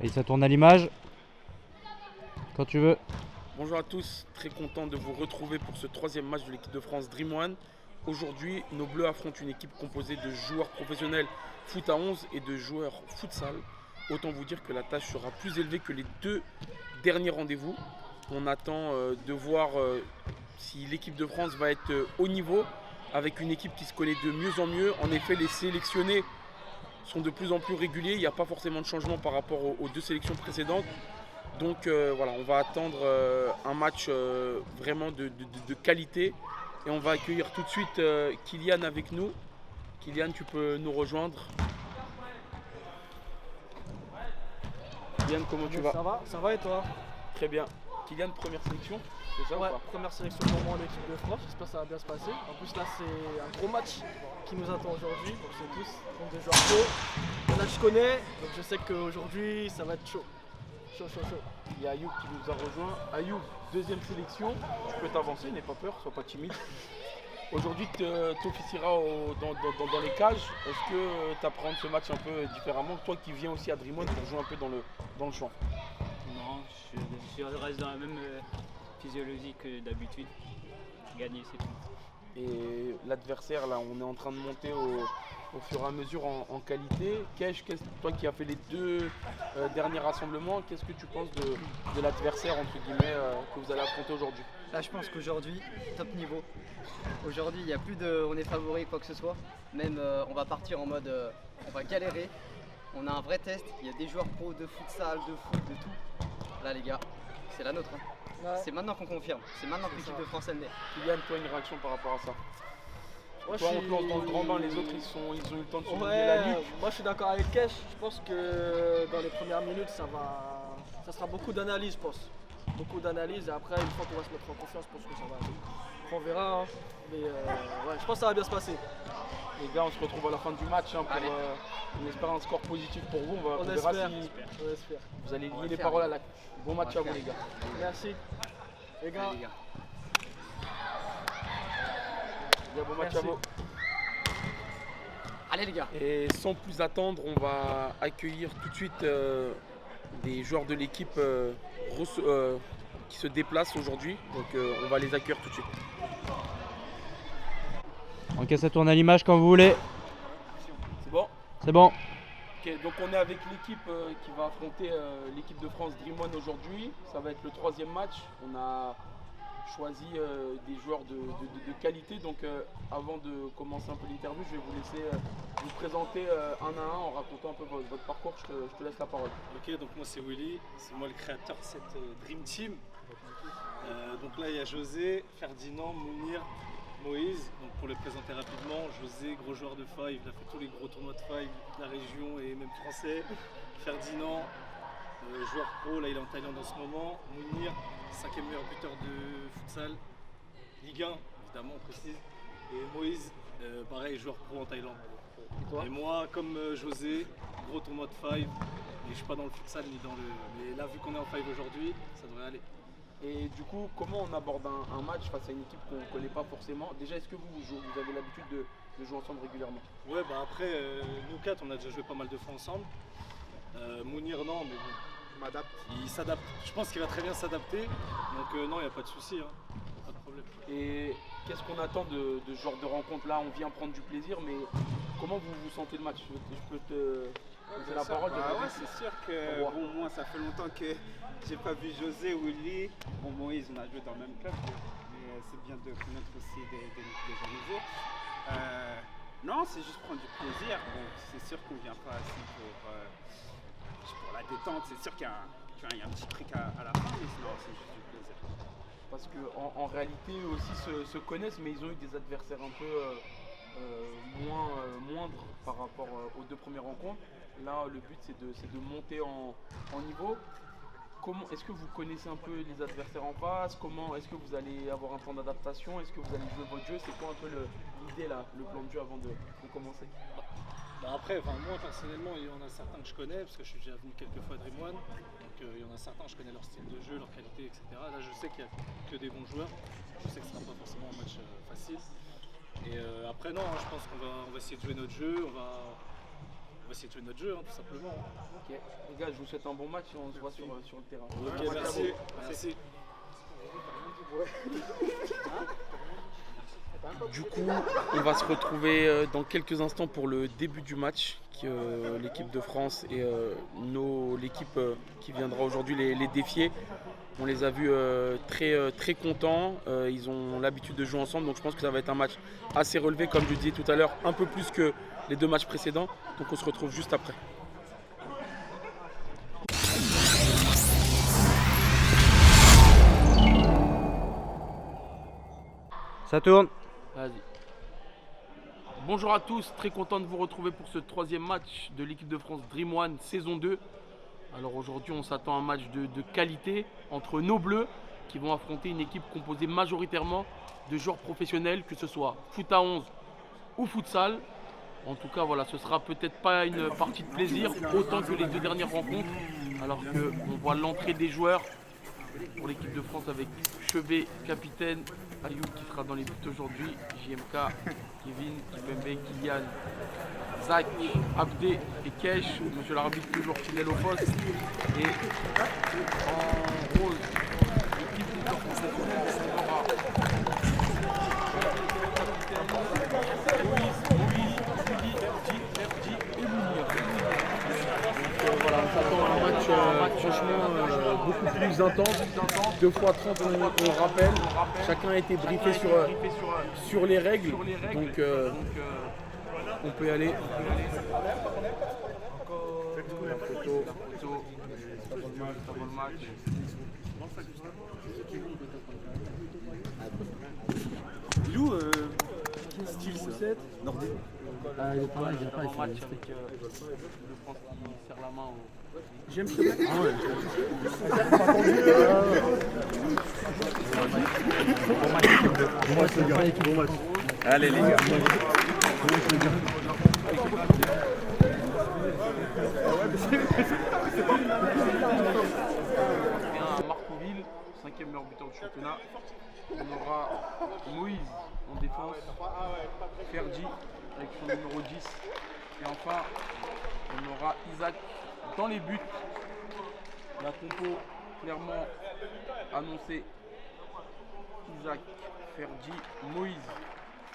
Et ça tourne à l'image. Quand tu veux. Bonjour à tous, très content de vous retrouver pour ce troisième match de l'équipe de France Dream One. Aujourd'hui, nos Bleus affrontent une équipe composée de joueurs professionnels foot à 11 et de joueurs futsal. Autant vous dire que la tâche sera plus élevée que les deux derniers rendez-vous. On attend de voir si l'équipe de France va être au niveau, avec une équipe qui se connaît de mieux en mieux. En effet, les sélectionnés sont de plus en plus réguliers. Il n'y a pas forcément de changement par rapport aux deux sélections précédentes. Donc voilà, on va attendre un match vraiment de qualité. Et on va accueillir tout de suite Kylian avec nous. Kylian, tu peux nous rejoindre. Kylian, comment tu vas? Ça va et toi? Très bien. Kylian, première sélection, c'est ça Ouais, ou pas? première sélection pour moi en équipe de France, j'espère que ça va bien se passer. En plus là c'est un gros match qui nous attend aujourd'hui, on le sait tous, contre des joueurs pro. Là je connais, donc je sais qu'aujourd'hui ça va être chaud. Chaud. Il y a Ayoub qui nous a rejoint. Ayoub, deuxième sélection, tu peux t'avancer, n'aie pas peur, sois pas timide. Aujourd'hui, tu officieras dans les cages. Est-ce que tu apprends ce match un peu différemment? Toi qui viens aussi à Dream One pour jouer un peu dans le champ. Non, je reste dans la même physiologie que d'habitude. Gagner, c'est tout. Et l'adversaire, là, on est en train de monter au fur et à mesure en qualité. Kesh, toi qui as fait les deux derniers rassemblements, qu'est-ce que tu penses de l'adversaire, entre guillemets, que vous allez affronter aujourd'hui? Là, je pense qu'aujourd'hui, top niveau. Aujourd'hui, il n'y a plus de on est favori, quoi que ce soit. Même on va partir en mode on va galérer. On a un vrai test. Il y a des joueurs pros de futsal, de foot, de tout. Là, les gars, c'est la nôtre. Ouais. C'est maintenant qu'on confirme. C'est maintenant que l'équipe de France elle naît. Kylian, toi, une réaction par rapport à ça? Moi, Toi, on te lance dans le grand bain, les autres, ils ont eu le temps de se mouiller la nuque. moi je suis d'accord avec Kesh, je pense que dans les premières minutes ça sera beaucoup d'analyse, je pense. Beaucoup d'analyse et après une fois qu'on va se mettre en confiance, je pense que ça va aller. Après, on verra, hein. Mais ouais, je pense que ça va bien se passer. Les gars, on se retrouve à la fin du match pour Allez. on espère un score positif pour vous. On verra espère. si On espère. vous allez On va lier les faire. paroles à l'acte. Bon match On à va vous, faire. les gars. Merci. Les gars. Allez, les gars. Bon match Merci. à vous. Allez, les gars. Et sans plus attendre, on va accueillir tout de suite des joueurs de l'équipe qui se déplacent aujourd'hui. Donc on va les accueillir tout de suite. Ok, ça tourne à l'image quand vous voulez. C'est bon? C'est bon. Ok, donc on est avec l'équipe qui va affronter l'équipe de France Dream One aujourd'hui. Ça va être le troisième match. On a choisi des joueurs de qualité. Donc avant de commencer un peu l'interview, je vais vous laisser vous présenter un à un en racontant un peu votre parcours. Je te laisse la parole. Ok, donc moi c'est Willy, c'est moi le créateur de cette Dream Team. Donc là il y a José, Ferdinand, Mounir, Moïse. Donc pour les présenter rapidement, José, gros joueur de Five, il a fait tous les gros tournois de Five de la région et même français. Ferdinand, joueur pro, là il est en Thaïlande en ce moment. Mounir, 5e meilleur buteur de futsal, Ligue 1 évidemment on précise. Et Moïse, pareil, joueur pro en Thaïlande. toi? Et moi, comme José, gros tournoi de Five, et je suis pas dans le futsal ni dans le. Mais là, vu qu'on est en Five aujourd'hui, ça devrait aller. Et du coup, comment on aborde un match face à une équipe qu'on ne connaît pas forcément? Déjà, est-ce que vous avez l'habitude de jouer ensemble régulièrement? Ouais, bah après, nous quatre, on a déjà joué pas mal de fois ensemble. Mounir, non, mais bon, Je m'adapte. il s'adapte. Je pense qu'il va très bien s'adapter. Donc, non, il n'y a pas de souci, hein. Pas de problème. Et qu'est-ce qu'on attend de ce genre de rencontre là? On vient prendre du plaisir, mais comment vous sentez le match? Je peux te poser la parole. Ouais, c'est sûr que Au revoir. bon, moi ça fait longtemps que j'ai pas vu José ou Willy. Bon, Moïse, on a joué dans le même club, mais c'est bien de connaître aussi des gens nouveaux. Non, c'est juste prendre du plaisir. Bon, c'est sûr qu'on vient pas ici pour la détente. C'est sûr qu'il y a un petit truc à la fin, mais sinon c'est juste du plaisir. Parce qu'en réalité, eux aussi se connaissent, mais ils ont eu des adversaires un peu moindres par rapport aux deux premières rencontres. Là, le but, c'est de monter en niveau. Est-ce que vous connaissez un peu les adversaires en face? Est-ce que vous allez avoir un temps d'adaptation? Est-ce que vous allez jouer votre jeu? C'est quoi un peu l'idée là, le plan de jeu avant de commencer? Bah après, moi personnellement, il y en a certains que je connais, parce que je suis déjà venu quelques fois à Dream One. Donc il y en a certains, je connais leur style de jeu, leur qualité, etc. Là, je sais qu'il n'y a que des bons joueurs. Je sais que ce ne sera pas forcément un match facile. Et après, non, hein, je pense qu'on va essayer de jouer notre jeu. On va essayer de jouer notre jeu, hein, tout simplement. Ok. Les gars, je vous souhaite un bon match et on se voit sur le terrain. Ok, merci. Merci. Du coup, on va se retrouver dans quelques instants pour le début du match. L'équipe de France et l'équipe qui viendra aujourd'hui les défier. On les a vus très contents. Ils ont l'habitude de jouer ensemble, donc je pense que ça va être un match assez relevé, comme je disais tout à l'heure, un peu plus que les 2 matchs précédents. Donc on se retrouve juste après. Ça tourne. Vas-y. Bonjour à tous, très content de vous retrouver pour ce 3e match de l'équipe de France Dream One saison 2. Alors aujourd'hui on s'attend à un match de qualité entre nos bleus qui vont affronter une équipe composée majoritairement de joueurs professionnels, que ce soit foot à 11 ou futsal. En tout cas voilà, ce sera peut-être pas une partie de plaisir autant que les 2 dernières rencontres, alors qu'on voit l'entrée des joueurs pour l'équipe de France avec Chevet, capitaine, Ayoub qui sera dans les buts aujourd'hui, JMK, Kevin, Kipembe, Kylian, Zach, Abdé et Kesh, monsieur l'arbitre toujours fidèle au poste. Et en rose, l'équipe de France voilà, on s'attend à un match franchement beaucoup plus intense. 2 x 30 on le rappelle. Chacun a été briefé sur les règles. Donc on peut y aller. La photo. Il est où style ça Nordique. Ah, il est pas là, il est pas Un match avec le France qui serre la main au... J'aime ce mec. Ah ouais. Bon match. Allez les gars. À Marcouville, 5e meilleur buteur du championnat. On aura Moïse en défense, Ferdi avec son numéro 10. Et enfin, on aura Isaac dans les buts. La compo clairement annoncée. Isaac, Ferdi, Moïse,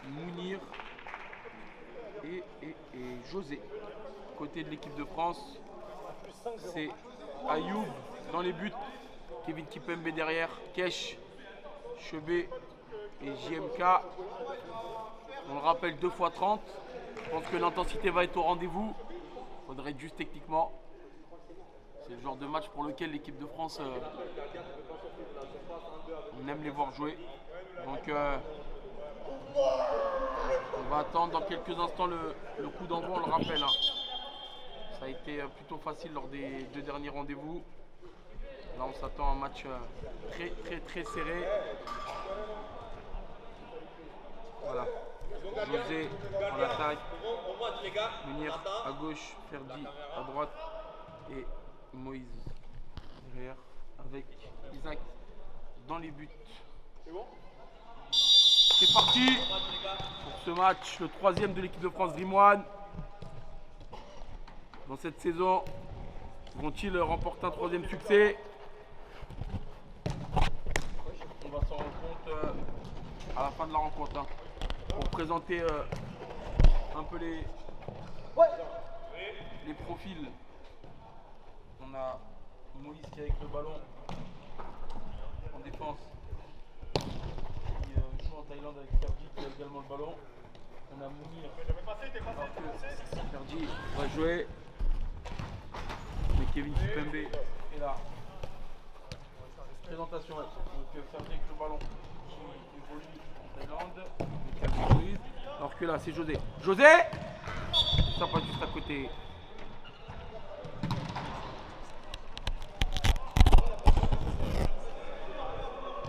Mounir et José. Côté de l'équipe de France, c'est Ayoub dans les buts, Kevin Kipembe derrière, Kesh, Chevet et JMK. On le rappelle 2 x 30. Je pense que l'intensité va être au rendez-vous. Il faudrait être juste techniquement. C'est le genre de match pour lequel l'équipe de France, on aime les voir jouer. Donc on va attendre dans quelques instants le coup d'envoi, on le rappelle. Hein. Ça a été plutôt facile lors des 2 derniers rendez-vous. Là on s'attend à un match très serré. Voilà. José en attaque, Munir à gauche, Ferdi à droite et Moïse derrière avec Isaac dans les buts. C'est parti pour ce match, le 3e de l'équipe de France Dream One. Dans cette saison, vont-ils remporter un 3e succès? On va s'en rendre compte à la fin de la rencontre. Hein. Pour présenter un peu les profils. On a Moïse qui est avec le ballon en défense, qui joue en Thaïlande avec Ferdi qui a également le ballon. On a Mounir, Ferdi va jouer, mais Kevin Kipembe est là. Présentation, donc Ferdi avec le ballon qui évolue en Thaïlande, alors que là c'est José. José, ça passe juste à côté.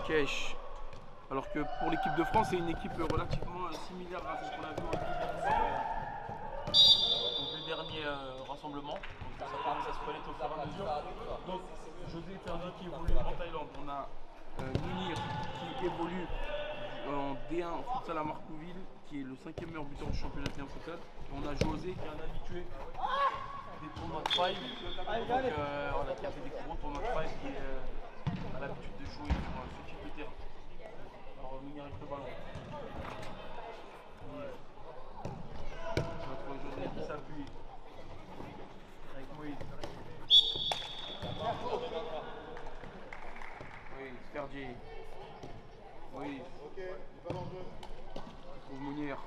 Kesh. Alors que pour l'équipe de France, c'est une équipe relativement similaire à ce qu'on a vu au 2 derniers rassemblements. Donc ça commence à se connaître au fur et à mesure. Donc José Ferdi qui évolue en Thaïlande. On a Mounir qui évolue en D1 futsal à Marcouville, qui est le 5e meilleur buteur du championnat D1 futsal. On a José qui est un habitué des tournois de five. Donc, voilà, qui a fait des gros tournois de five qui a l'habitude de jouer sur ce type de terrain. Alors, Mounir avec le ballon. Je retrouve José qui s'appuie avec Moïse. Moïse, Ferdi. Moïse. Trouve Mounir.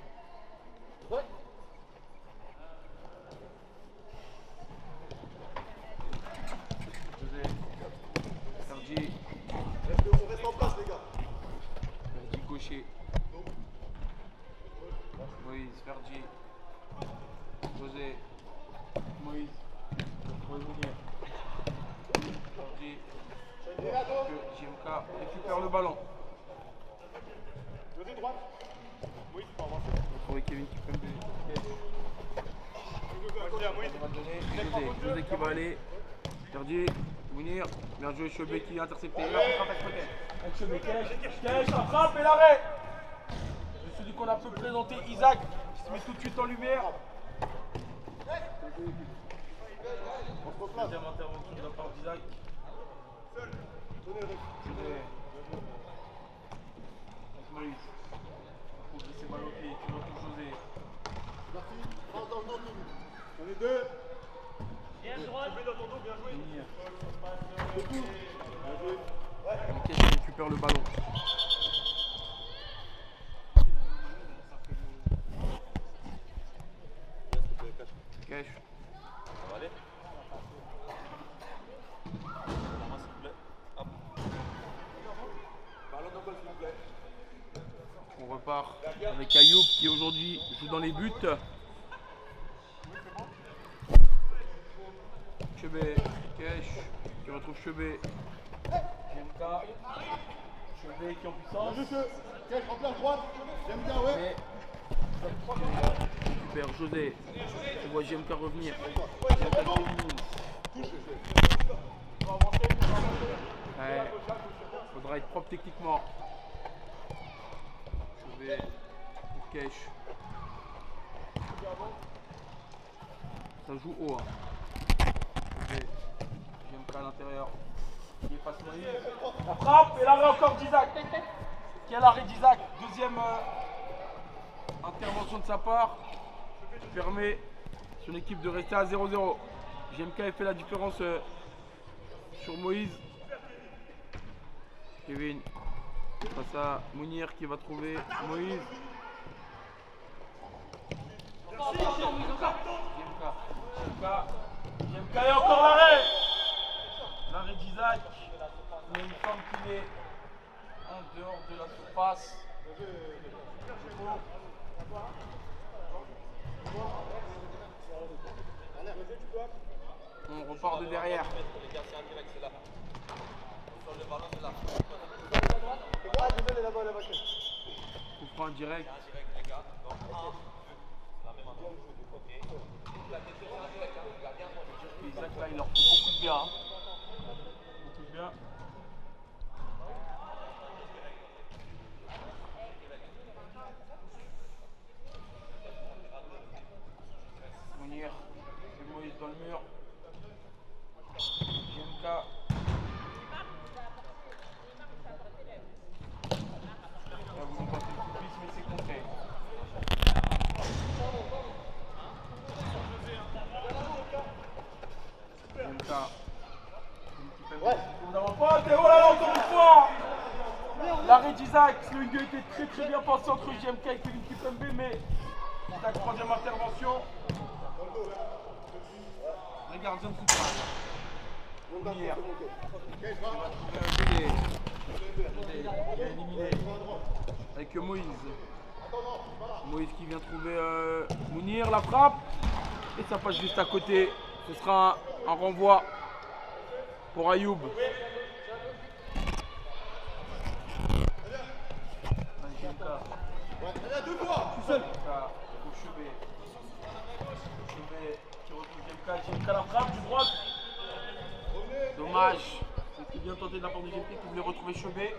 José. Ferdi. On reste en place, les gars. Ferdi gaucher. Moïse, Ferdi. José. Moïse. Trouve Mounir. Ferdi. JMK récupère le ballon. José droite. Oui, faut avancer. On va trouver Kevin qui peut me José qui va aller. Ferdi, Mounir, bien joué Chebet qui est intercepté. La contre-attaque peut-être. Avec Chebet, Kèche, la frappe et l'arrêt. C'est celui qu'on a peu présenté, Isaac, qui se met tout de suite en lumière. Deuxième intervention de la part d'Isaac. José. Moïse. Pour laisser balle au pied, tu retrouves José. On est deux. Kèche récupère le ballon. Kèche. Ça va aller. On repart avec Ayoub qui aujourd'hui joue dans les buts. Chebet, Kèche, qui retrouve Chebet. JMK. Chebet qui est en puissance. Kèche, remplace droite. J'aime bien, ouais. Récupère José. Je vois JMK revenir. JMK qui élimine. Ouais. Faudra être propre techniquement. Chebet pour Kèche. Ça joue haut. Hein. JMK à l'intérieur. Qui efface Moïse. La frappe et l'arrêt encore d'Isaac. Quel arrêt d'Isaac. Deuxième intervention de sa part. Qui permet à son équipe de rester à 0-0. JMK a fait la différence sur Moïse. Kevin. Face à Mounir qui va trouver Moïse. JMK et encore l'arrêt. L'arrêt d'Isaac. Mais il me semble qu'il est en dehors de la surface. On repart de derrière. Coup franc direct. Isaac là il leur fait beaucoup de bien. Hein. Beaucoup de bien. Mounir, c'est Moïse dans le mur. JMK. Là vous me passez le coup de vis, mais c'est contré. JMK. Ouais. Oh là là, encore une fois. L'arrêt d'Isaac, le milieu était très bien passé entre JMK et Kevin Kipembe, mais la troisième intervention. Les gardiens de coup de passe. Mounir. Il a éliminé avec Moïse. Moïse qui vient trouver Mounir, la frappe. Et ça passe juste à côté. Ce sera un renvoi pour Ayoub. Deux fois. Tout seul. Pour Chebet. Chebet qui retrouve JMK. JMK la frappe du droit. Dommage. C'était bien tenté de la part de JMK qui voulait retrouver Chebet.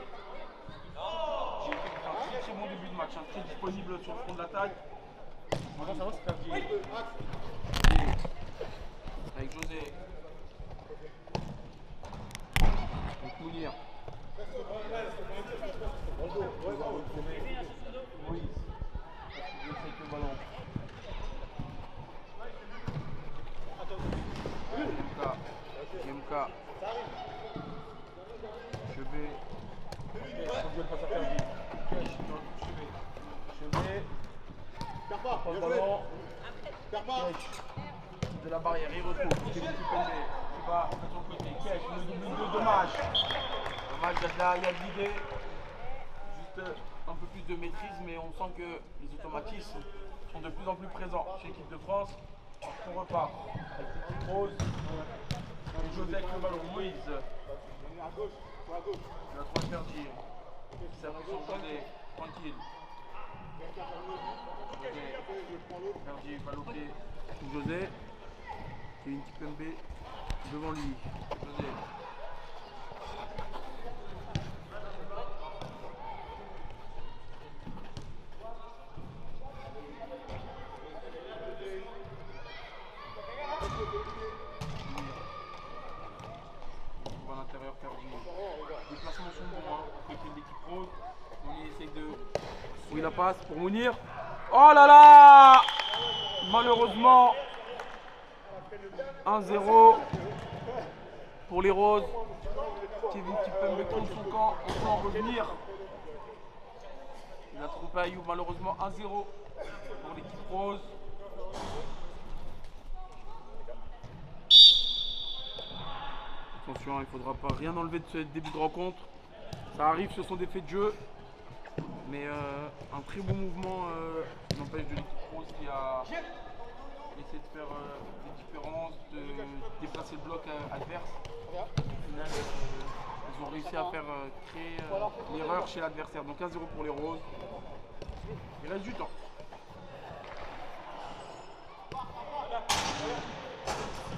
JMK qui fait un très bon début de match. Très disponible sur le front de l'attaque. Maintenant ça va, c'est Ferdi. Avec José. Avec Mounir. Moïse. Il essaie avec le ballon. Yemka. Chevet. Je passe à Ferdi. Chevet. Prends le ballon. De la barrière, il retrouve. Kevin Kipembe qui va de son côté. Kesh, le double de dommage. Dommage, il y a de l'idée. Juste un peu plus de maîtrise, mais on sent que les automatismes sont de plus en plus présents chez l'équipe de France. On repart avec le petit Rose. José avec le ballon. Moïse. Il va trop faire dire. Ça va sur José. Tranquille. Ferdi, balle au pied. José. Kevin Kipembe devant lui. José. On va à l'intérieur, Ferdi. Les placements sont bons, hein. Avec une équipe rose. On essaye de. Oui, la passe pour Mounir. Oh là là! Malheureusement, 1-0 pour les Roses. Kevin Kipembe contre son camp, on peut en revenir. Il a trompé Ayoub, malheureusement 1-0 pour l'équipe Rose. Attention, il ne faudra pas rien enlever de ce début de rencontre. Ça arrive, ce sont des faits de jeu. Mais un très bon mouvement n'empêche de l'équipe Rose qui a essayé de faire des différences, de déplacer le bloc adverse. Au final, ils ont réussi à faire créer l'erreur chez l'adversaire. Donc 1-0 pour les Roses. Il reste du temps.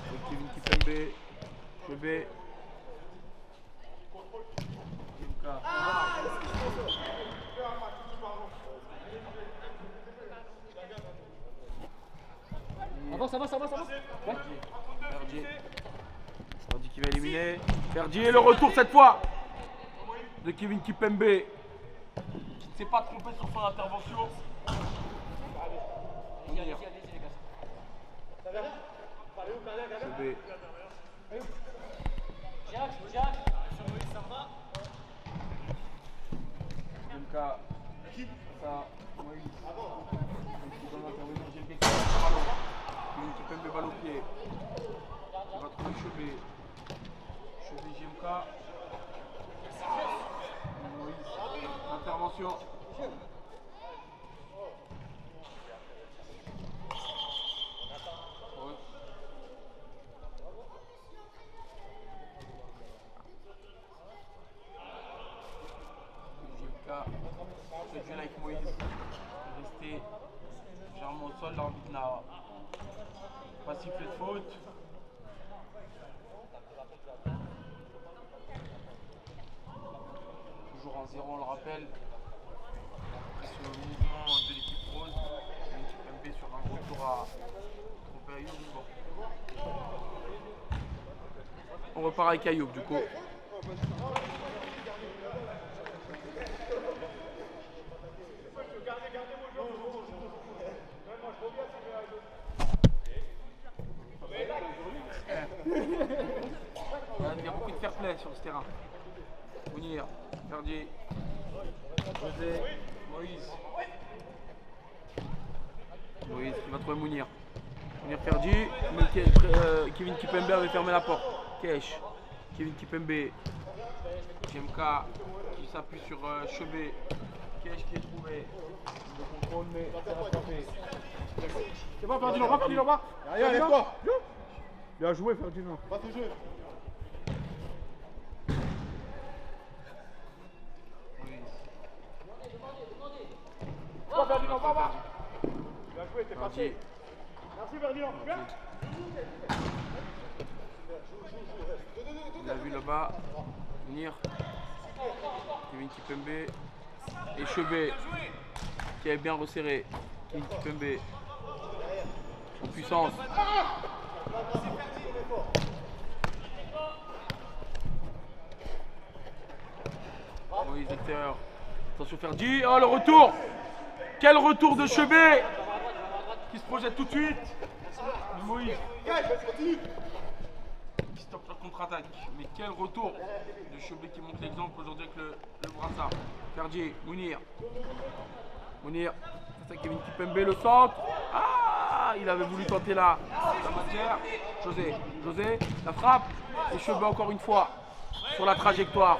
Avec Kevin Kipembe, Chevet. Avance. Ferdi qui va éliminer. Ferdi et le retour cette fois de Kevin Kipembe qui ne s'est pas trompé sur son intervention. Chevet. Yemka. Ça. Moïse. Qui doit intervenir. Kevin Kipembe balle au pied. Il va trouver Chevet. Chevet Yemka. Moïse. Intervention. Ce duel avec Moïse est resté légèrement au sol, l'arbitre n'a pas sifflé de faute. Toujours en 0, on le rappelle. Après ce mouvement de l'équipe rose, l'équipe MP sur un retour à tromper Ayoub. On repart avec Ayoub du coup. Il y a beaucoup de fair play sur ce terrain. Mounir, Ferdi, José, Moïse. Moïse qui va trouver Mounir. Mounir Ferdi, Kevin Kipembe avait fermé la porte. Kesh, Kevin Kipembe, Jemka qui s'appuie sur Chevet. Kesh qui est trouvé. Le contrôle mais c'est rattrapé. C'est pas Ferdinand, va Ferdinand, va. Derrière, lève-toi. Bien joué Ferdinand. Passe au jeu. Va Ferdinand, va. Bien joué, t'es passé. Merci Ferdinand. Il a vu là-bas venir Kevin Kipembe et Chevet qui avait bien resserré. Kevin Kipembe en puissance. Moïse extérieur. Attention Ferdi. Oh le retour. Quel retour de Chebet qui se projette tout de suite. De Moïse. Qui stoppe la contre-attaque. Mais quel retour de Chebet qui montre l'exemple aujourd'hui avec le brassard. Ferdi, Mounir. Mounir. C'est ça Kevin Kipembe, le centre. Ah, il avait voulu tenter la matière. José, la frappe. Et Chebet encore une fois sur la trajectoire.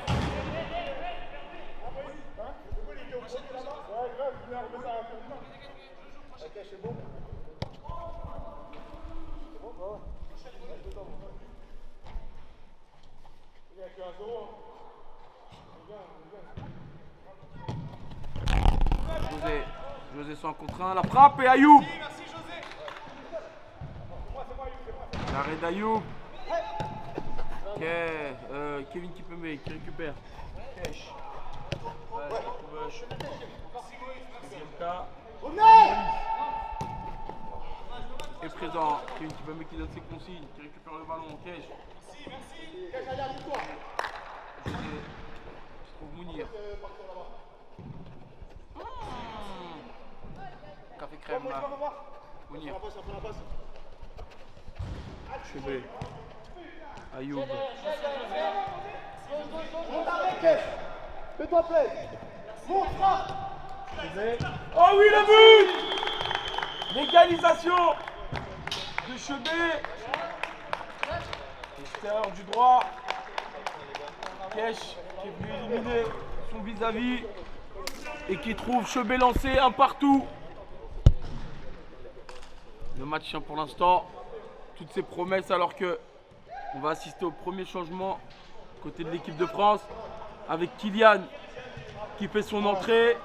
José 100 contre 1, la frappe et Ayoub. L'arrêt d'Ayoub. Ok, Kevin Kipembe qui récupère. Kesh. Et présent, Kevin Kipembe qui donne ses consignes, qui récupère le ballon. Kesh. José qui trouve Mounir. Café crème là. Mounir. Chebet. Ayoub. Fais-toi plaisir. Oh oui, le but! L'égalisation de Chebet. Extérieur du droit. Kesh qui est venu éliminer son vis-à-vis et qui trouve Chebet lancé un partout. Le match tient pour l'instant. Toutes ces promesses alors que on va assister au premier changement côté de l'équipe de France avec Kylian qui fait son entrée.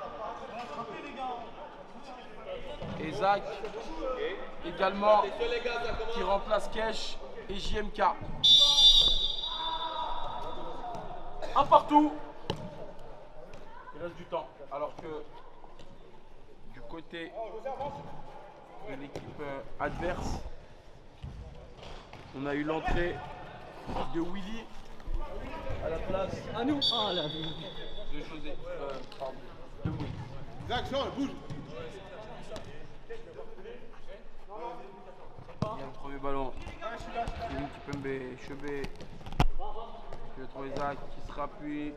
Et Zach également qui remplace Kesh et JMK. Un partout. Il reste du temps. Alors que du côté de l'équipe adverse, on a eu l'entrée de Willy à la place À nous. Ah là. de José. Pardon, de Moïse. Action, bouge. Il y a le premier ballon. Kevin Kipembe, Chebet. Je vais trouver Zach qui se rappuie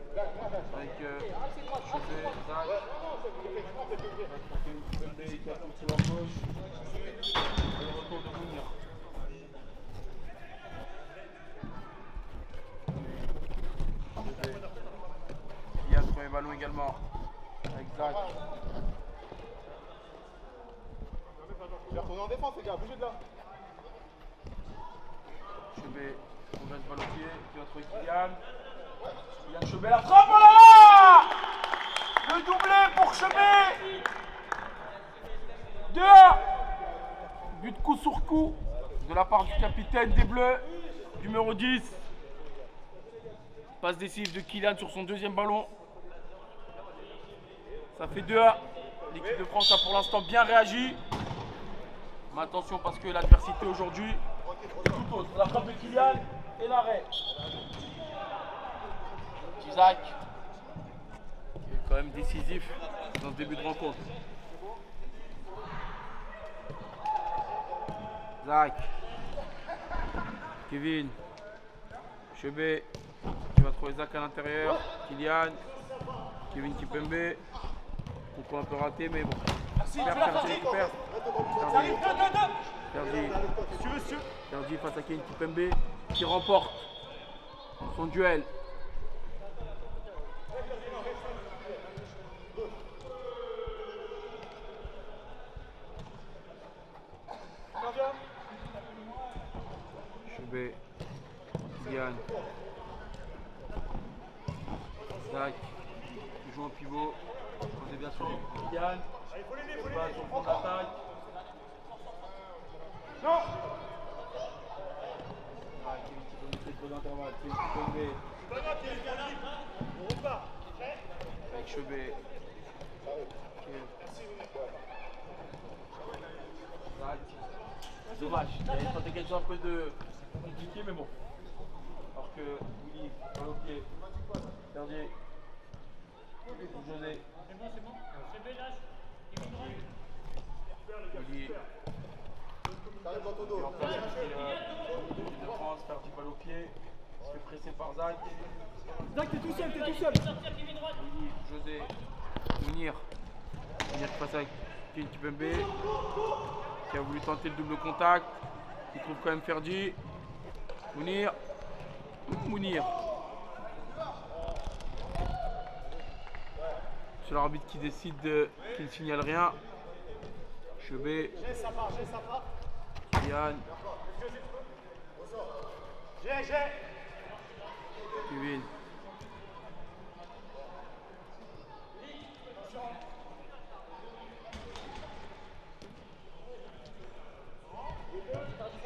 avec Chebet, Zach. Kevin Kipembe qui a poussé leur gauche. Et le retour de Mounir. Il y a le premier ballon également avec Zach. Il va retourner en défense, les gars, bougez de là. Chebet, on reste balle au pied, qui va trouver Kylian. Kylian Chebet, la frappe, oh là là! Le doublé pour Chebet! 2-1. But coup sur coup de la part du capitaine des Bleus, numéro 10. Passe décisive de Kylian sur son deuxième ballon. Ça fait 2-1. L'équipe de France a pour l'instant bien réagi. Mais attention parce que l'adversité aujourd'hui est tout autre. La frappe de Kylian et l'arrêt. Isaac, qui est quand même décisif dans ce début de rencontre. Zach, Kevin, Chebet, qui va trouver Zach à l'intérieur, Kylian, Kevin Kipembe, contrôle un peu raté mais bon. Récupère. Ferdi face à Kevin Kipembe qui remporte son duel. Chebet, Kylian, Zach, qui joue en pivot, on est bien sur Kylian, il va sur le fond d'attaque. Non. Kevin Kipembe fait trop d'intervalle, Kevin Kipembe avec Chebet. Zach. Dommage, il avait tenté quelque chose un peu de compliqué, mais bon. Alors que Willy, balle au pied, Verdier, José. Willy. Et en face, l'équipe de France, Ferdi, balle au pied. Il se fait presser par Zach. Zach, t'es tout seul, t'es tout seul. Willy, José, Mounir. Mounir qui passe avec Kimpembe, qui a voulu tenter le double contact. Il trouve quand même Ferdi. Mounir. C'est l'arbitre qui décide qu'il ne signale rien. Chebet. Yann. Kevin.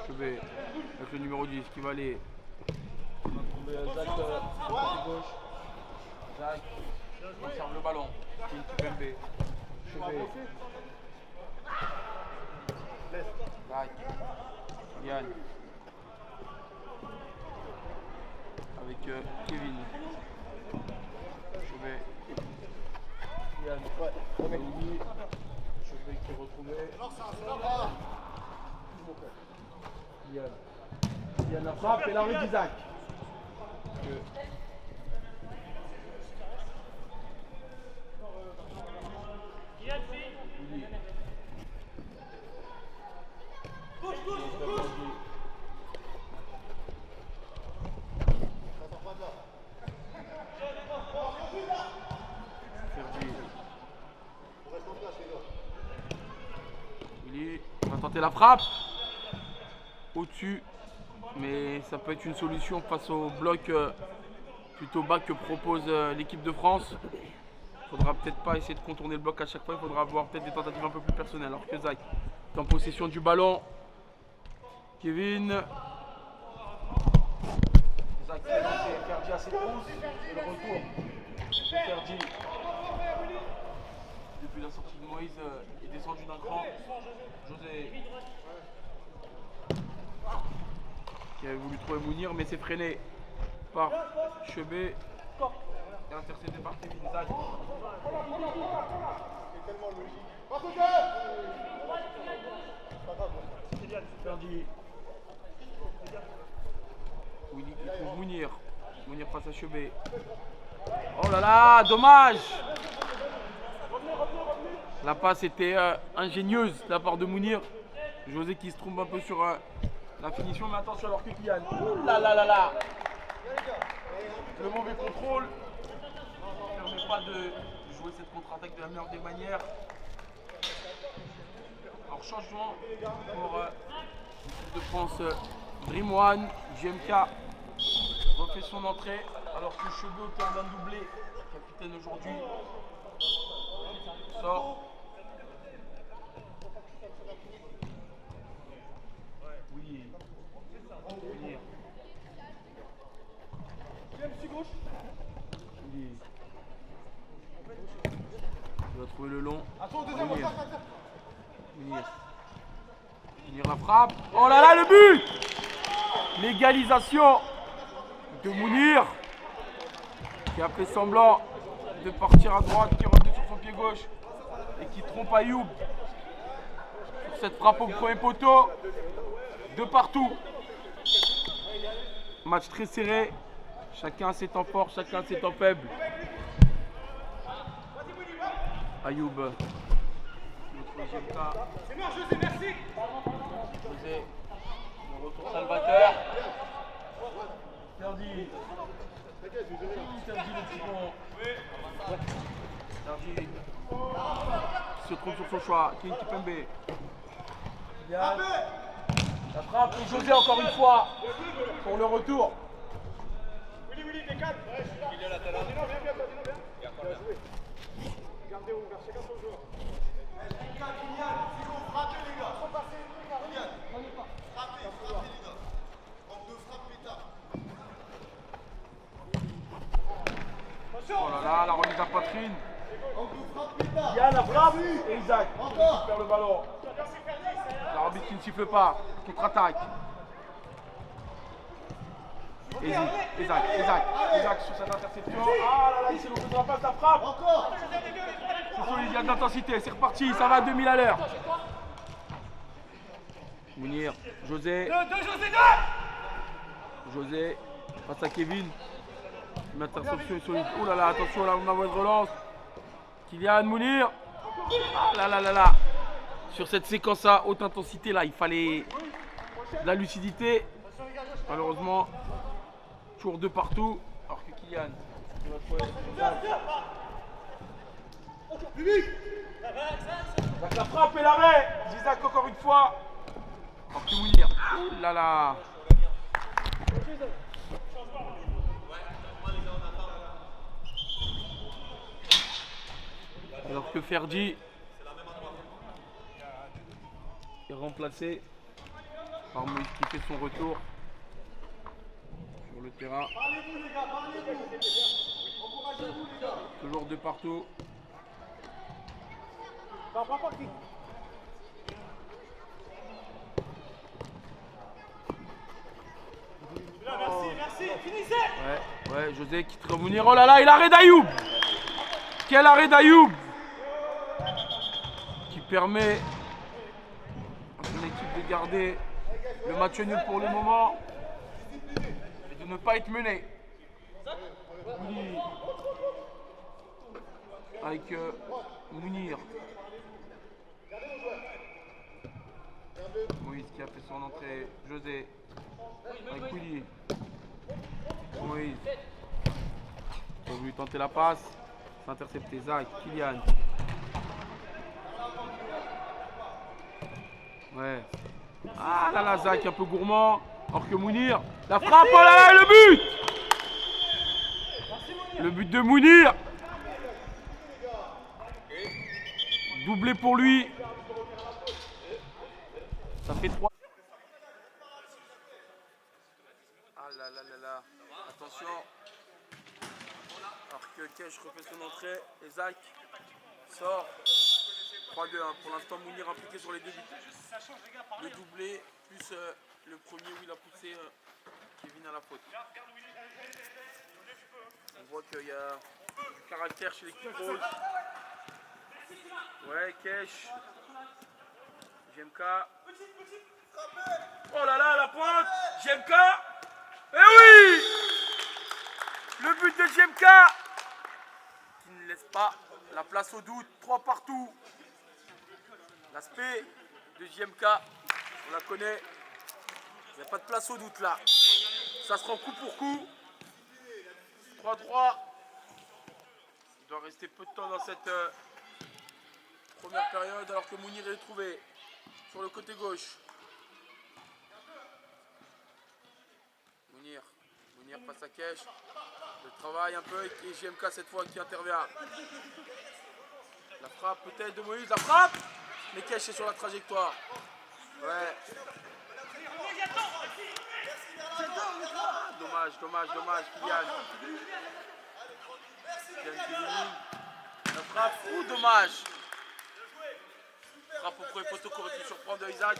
Chebet avec le numéro 10 qui va aller. On va trouver Zach côté gauche. Zach conserve le ballon. Kimpembe. Chebet. Zach. Yann. Avec Kevin. Chebet. Yann. Willy. Chebet qui est retrouvé. Yann la frappe et l'arrêt d'Isaac. Willy va tenter la frappe au-dessus, mais ça peut être une solution face au bloc plutôt bas que propose l'équipe de France. Il faudra peut-être pas essayer de contourner le bloc à chaque fois, il faudra avoir peut-être des tentatives un peu plus personnelles. Alors que Zach est en possession du ballon. Kevin. Zach qui fait Ferdi à ses trousses. Et le retour de Ferdi. Depuis la sortie de Moïse, est descendu d'un cran. José. Qui avait voulu trouver Mounir, mais c'est freiné par Chebet. Et intercédé par Kevin. Zach. C'est tellement logique. Ferdi. Willy qui trouve Mounir. Mounir face à Chebet. Oh là là, dommage! La passe était ingénieuse de la part de Mounir. José qui se trompe un peu sur la finition, mais attention alors que Kylian. Ouh là là là là! Le mauvais contrôle ne permet pas de jouer cette contre-attaque de la meilleure des manières. Alors changement pour l'équipe de France Dream One. JMK refait son entrée alors que Chebet, auteur d'un doublé, capitaine aujourd'hui, sort. Oui. Oui. Il va trouver le long. Munir la frappe. Oh là là, le but! L'égalisation de Mounir qui a fait semblant de partir à droite, qui revient sur son pied gauche et qui trompe Ayoub sur cette frappe au premier poteau. De partout. Match très serré. Chacun a ses temps forts, chacun a ses temps faibles. Ayoub. C'est mort, José, merci. José. Le retour salvateur. Ferdi. Ferdi le petit bon. Ferdi. Se trouve sur son choix. Kimpembe. Yann. La frappe et José encore une fois pour le retour. Willy, décale. Il est là, t'as là. Viens, bien. Bien joué. Gardez ouvert, chacun son joueur. Kylian, si vous frappez les gars. Kylian, frappez les gars. On ne frappe plus tard. Oh là là, la remise à poitrine. On vous frappe plus tard. Il y a la frappe et Isaac qui récupère le ballon. L'arbitre qui ne siffle pas, contre-attaque. Isaac sur cette interception. Ah là là, il s'est loupé sur la passe, la frappe. C'est solide, il y a de l'intensité, c'est reparti, ça va à 2000 à l'heure. Mounir, José. José, face à Kevin. Une interception solide. Oh là là, attention à la mauvaise relance. Kylian, Mounir. Ah là là. Sur cette séquence à haute intensité là, il fallait de la lucidité. Malheureusement, toujours de partout. Alors que Kylian. La frappe et l'arrêt. Isaac encore une fois. Alors que Mounir. Oh là là. Alors que Ferdi est remplacé par Moïse qui fait son retour sur le terrain. Toujours de partout. Merci, finissez. Ouais, José qui te revenir. Oh là là, il arrête d'Ayoub. Quel arrêt d'Ayoub qui permet à son équipe de garder le match nul pour le moment et de ne pas être mené. Avec Mounir. Moïse qui a fait son entrée. José. Avec Willy. Moïse. Il a voulu tenter la passe. C'est intercepté. Zach, Kylian. Ouais. Ah là là, Zach un peu gourmand. Alors que Mounir. La frappe, oh là là, le but. Le but de Mounir. Doublé pour lui. Ça fait 3. Ah là là là là. Attention. Alors que Kesh refait son entrée. Et Zach sort. 3-2. Pour l'instant, Mounir impliqué sur les deux buts. Le doublé, plus le premier où il a poussé Kevin à la faute. On voit qu'il y a du caractère chez l'équipe rose. Ouais, Kesh. JMK. Oh là là, la pointe. JMK. Eh oui. Le but de JMK qui ne laisse pas la place au doute. 3 partout. L'aspect de JMK, on la connaît. Il n'y a pas de place au doute là. Ça se rend coup pour coup. 3-3. Il doit rester peu de temps dans cette première période alors que Mounir est trouvé sur le côté gauche. Mounir passe à Kesh. Le travail un peu et JMK cette fois qui intervient. La frappe peut-être de Moïse, la frappe. Mais Kesh est sur la trajectoire. Ouais. Dommage, Kylian. La frappe, dommage. Frappe au premier poteau qui aurait pu surprendre de Isaac.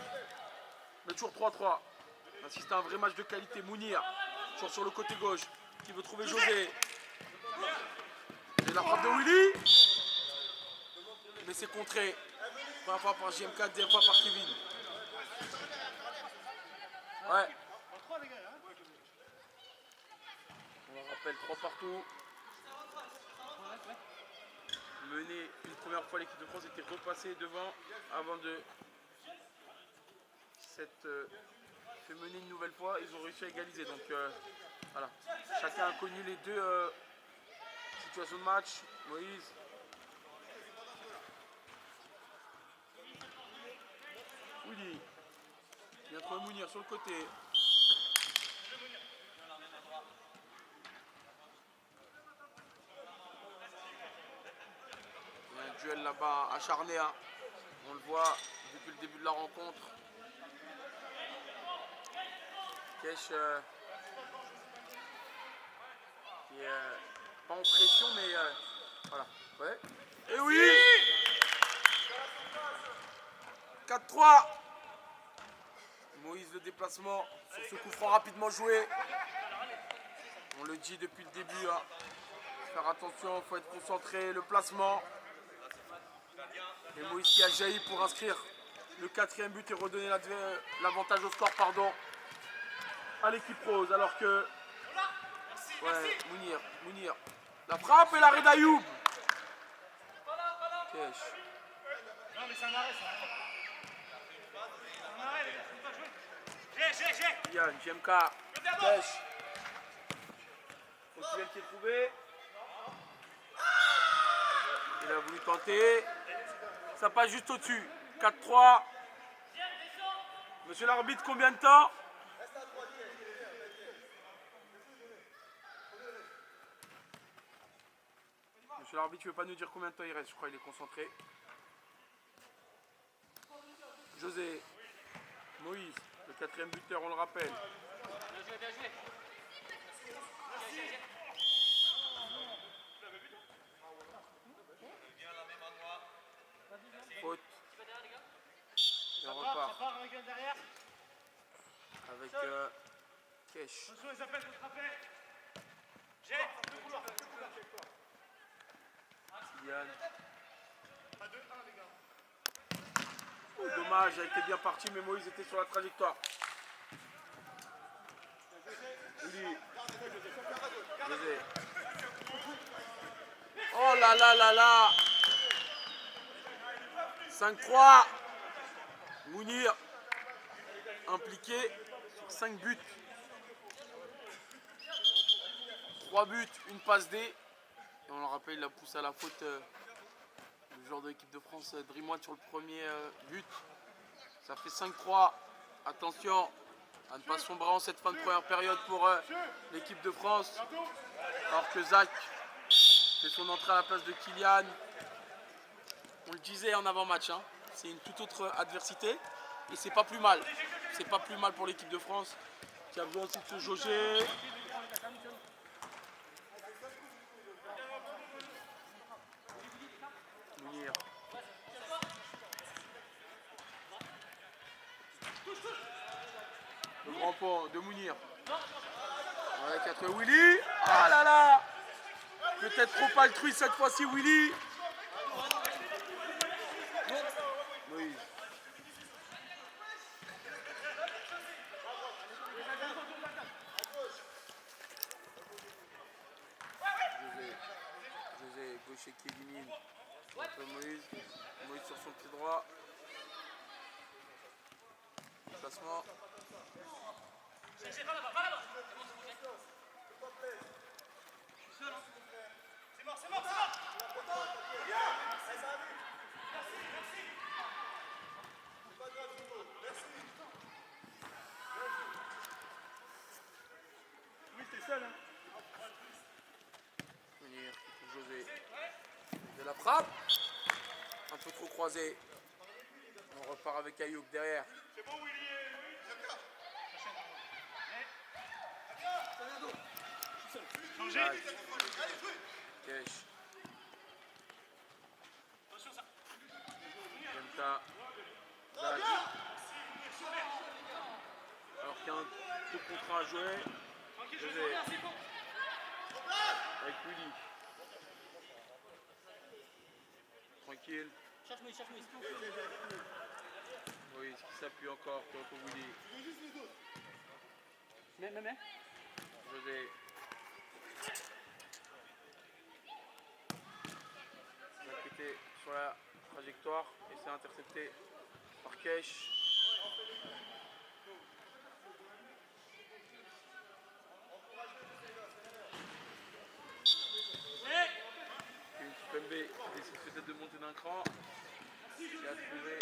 Mais toujours 3-3. On assiste à un vrai match de qualité. Mounir, toujours sur le côté gauche, qui veut trouver José. Et la frappe de Willy. Mais c'est contré. Première fois par JMK, deuxième fois par Kevin. Ouais. On rappelle 3 partout. Mené une première fois, l'équipe de France était repassée devant avant de s'être fait mener une nouvelle fois. Ils ont réussi à égaliser. Donc voilà. Chacun a connu les deux situations de match. Moïse. Willy. Il vient trouver Mounir sur le côté. Il y a un duel là-bas acharné. Hein. On le voit depuis le début de la rencontre. Kesh qui est pas en pression mais voilà. Ouais. Et oui 4-3. Moïse le déplacement sur ce coup franc rapidement joué. On le dit depuis le début, hein. Faire attention, il faut être concentré, le placement. Et Moïse qui a jailli pour inscrire le 4e but et redonner l'avantage au score, pardon, à l'équipe rose. Alors que, ouais, Mounir, la frappe et l'arrêt d'Ayoub. Kesh. Non mais c'est un arrêt, ça. C'est un arrêt, les gars, faut pas jouer. J'ai. Yann, JMK, Kesh. Faut qu'il qui est trouvé. Il a voulu tenter. Ça passe juste au-dessus. 4-3. Monsieur l'arbitre, combien de temps? Monsieur l'arbitre, tu ne veux pas nous dire combien de temps il reste? Je crois qu'il est concentré. José, Moïse, le 4e buteur, on le rappelle. Bien joué. Faute. Et on repart. Ça part, regarde derrière. Avec Kesh. Attention, les appels, faut te rappeler. J'ai. Yann. À 2-1, les gars. Oh, dommage, elle était bien partie, mais Moïse était sur la trajectoire. Lui. José. Oh là là là là. 5-3. Mounir impliqué sur 5 buts. 3 buts, une passe D. Et on le rappelle, il a poussé à la faute le joueur de l'équipe de France, Dream One, sur le premier but. Ça fait 5-3. Attention à ne pas sombrer en cette fin de première période pour l'équipe de France. Alors que Zach fait son entrée à la place de Kylian. On le disait en avant-match, hein, c'est une toute autre adversité. Et c'est pas plus mal. C'est pas plus mal pour l'équipe de France qui a besoin aussi de se jauger. Mounir. Le grand pont de Mounir. Avec 4 Willy. Ah là là. Peut-être trop altruiste cette fois-ci, Willy. Moïse. José, gaucher qui élimine. Contre Moïse. Moïse sur son pied droit. Placement. C'est mort. Oui, t'es seul, hein. Mounir qui trouve José. De la frappe. Un peu trop croisé. On repart avec Ayoub derrière. C'est bon, Willy. Changer. Kesh. Attention, ça. Kenta. Zach. Alors qu'il y a un coup de contrat à jouer. José. Avec Willy. Tranquille. Cherche Moïse. Moïse qui s'appuie encore, qui retrouve Willy. Mais. José. Zach était sur la trajectoire et c'est intercepté par Kesh. Pembe décide peut-être de monter d'un cran. Il a trouvé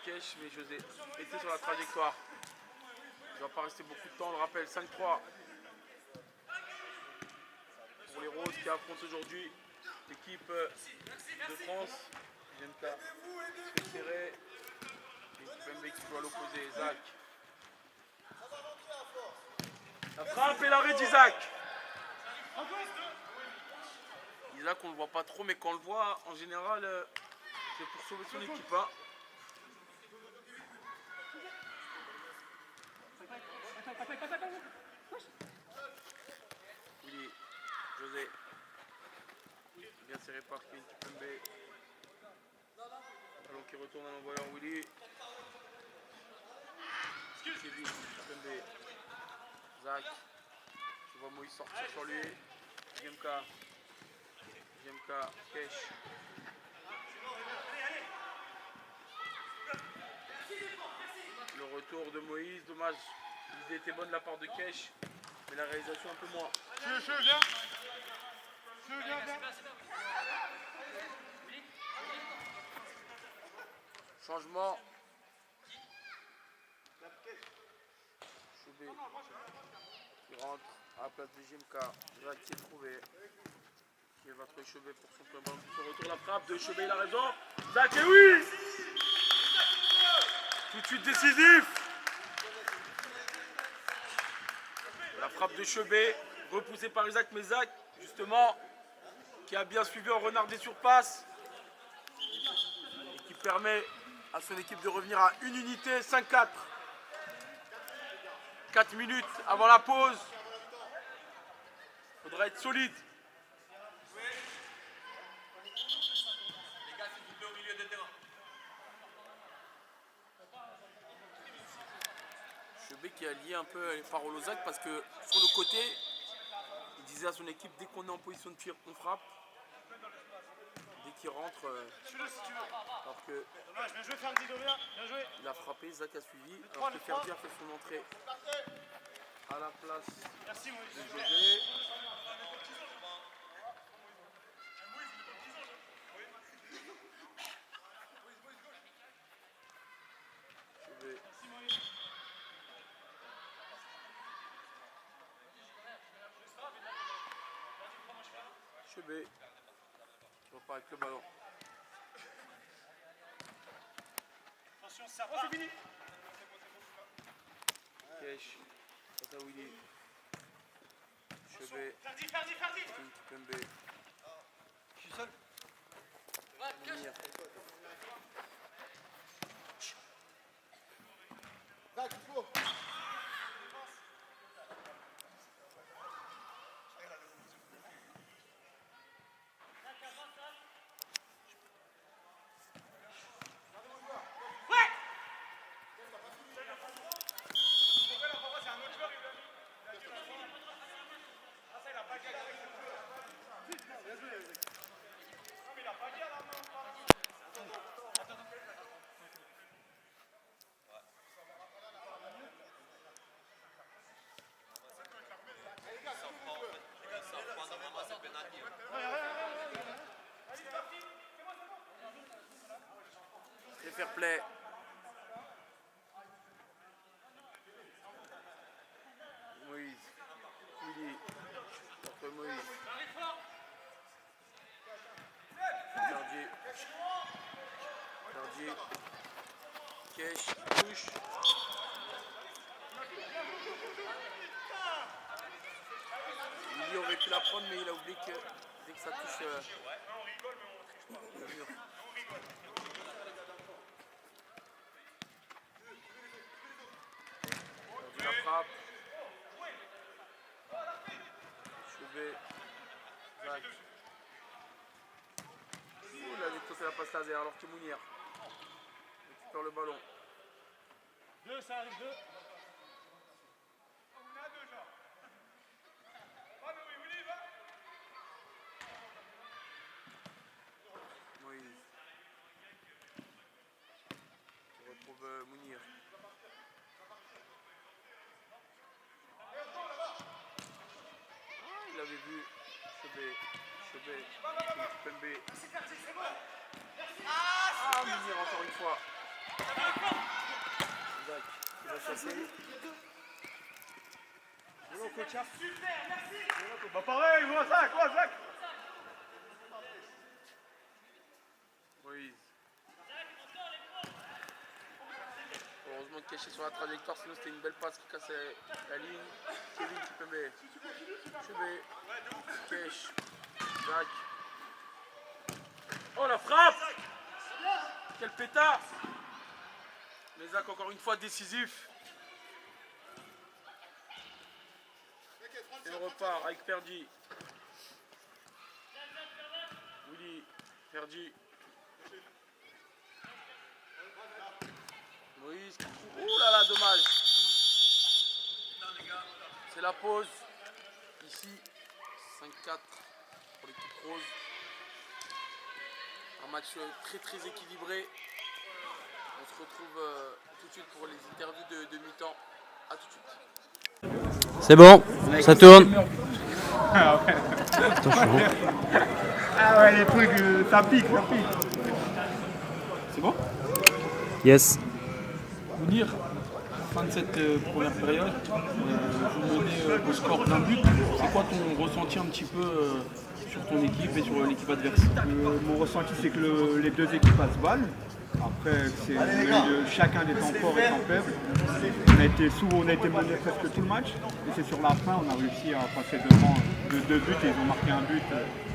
Kesh, mais José était sur la trajectoire. Il ne doit pas rester beaucoup de temps, on le rappelle, 5-3 pour les Roses qui affrontent aujourd'hui l'équipe de France. Jemka très serré. Et Pembe qui joue à l'opposé, Zach. La frappe et l'arrêt d'Isaac. Isaac on ne le voit pas trop, mais quand on le voit, en général, c'est pour sauver son équipe. Hein. José. Bien serré par Kevin Kipembe. Ballon qui retourne à l'envoyeur Willy. Kevin Kipembe. Zach. Tu vois Moïse sortir sur lui. JMK. Kesh. Le retour de Moïse, dommage. L'idée était bonne de la part de Kesh, mais la réalisation un peu moins. Viens. Changement. Choubé qui rentre à la place de JMK. Jacques qui est trouvé. Qui va trouver Choubé pour son premier ballon. Son retour, la frappe de Choubé, il a raison. Zach et oui! Tout de suite décisif. La frappe de Choubé, repoussée par Isaac, mais Isaac, justement, qui a bien suivi en renard des surpasses et qui permet à son équipe de revenir à une unité, 5-4. 4 minutes avant la pause. Il faudra être solide. Choubé qui a lié un peu les paroles aux Zach parce que sur le côté, il disait à son équipe dès qu'on est en position de tir, on frappe. Dès qu'il rentre, alors que il a frappé, Zach a suivi. Alors que Ferdi a fait son entrée à la place de José. Choubé qui repart avec le ballon. Attention, ça va, c'est fini. Kesh, Tata Willy. Choubé. Ferdi. Kipembe. Je suis seul. Munir. Zach, il faut. Très fair play. Moïse. Willy. Contre Moïse. Ferdi. Kesh. Touche. Willy aurait pu la prendre, mais il a oublié que dès que ça touche le mur. Ferdi la frappe. Choubé. Zach. Il a détossé la passe laser alors que Munir récupère le ballon. 2, ça arrive, 2. Moïse. On retrouve Munir. Ah, il avait vu Choubé. Kipembe. Ah, Munir encore une fois. Zach, il va chasser. Bah pareil, moi, Zach. Moïse. Heureusement de cacher sur la trajectoire, sinon c'était une belle passe qui cassait la ligne. Kevin Kipembe. Choubé. Kesh. Zach. Oh la frappe! Quel pétard! Mais Zach encore une fois décisif. Et on repart avec Ferdi. Willy, Ferdi. Moïse. Ouh là là, dommage. C'est la pause. Ici, 5-4 pour l'équipe rose. Un match très très équilibré. On se retrouve tout de suite pour les interviews de mi-temps. A tout de suite. C'est bon, ça tourne. Ah ouais, les trucs, ça pique. C'est bon? Yes. Mounir, fin de cette première période, vous menez au score d'un but. C'est quoi ton ressenti un petit peu sur ton équipe et sur l'équipe adverse? Mon ressenti, c'est que les deux équipes se battent. Après, chacun des temps forts et temps faibles. On a été mené presque tout le match. Et c'est sur la fin, on a réussi à passer devant de 2 buts et ils ont marqué un but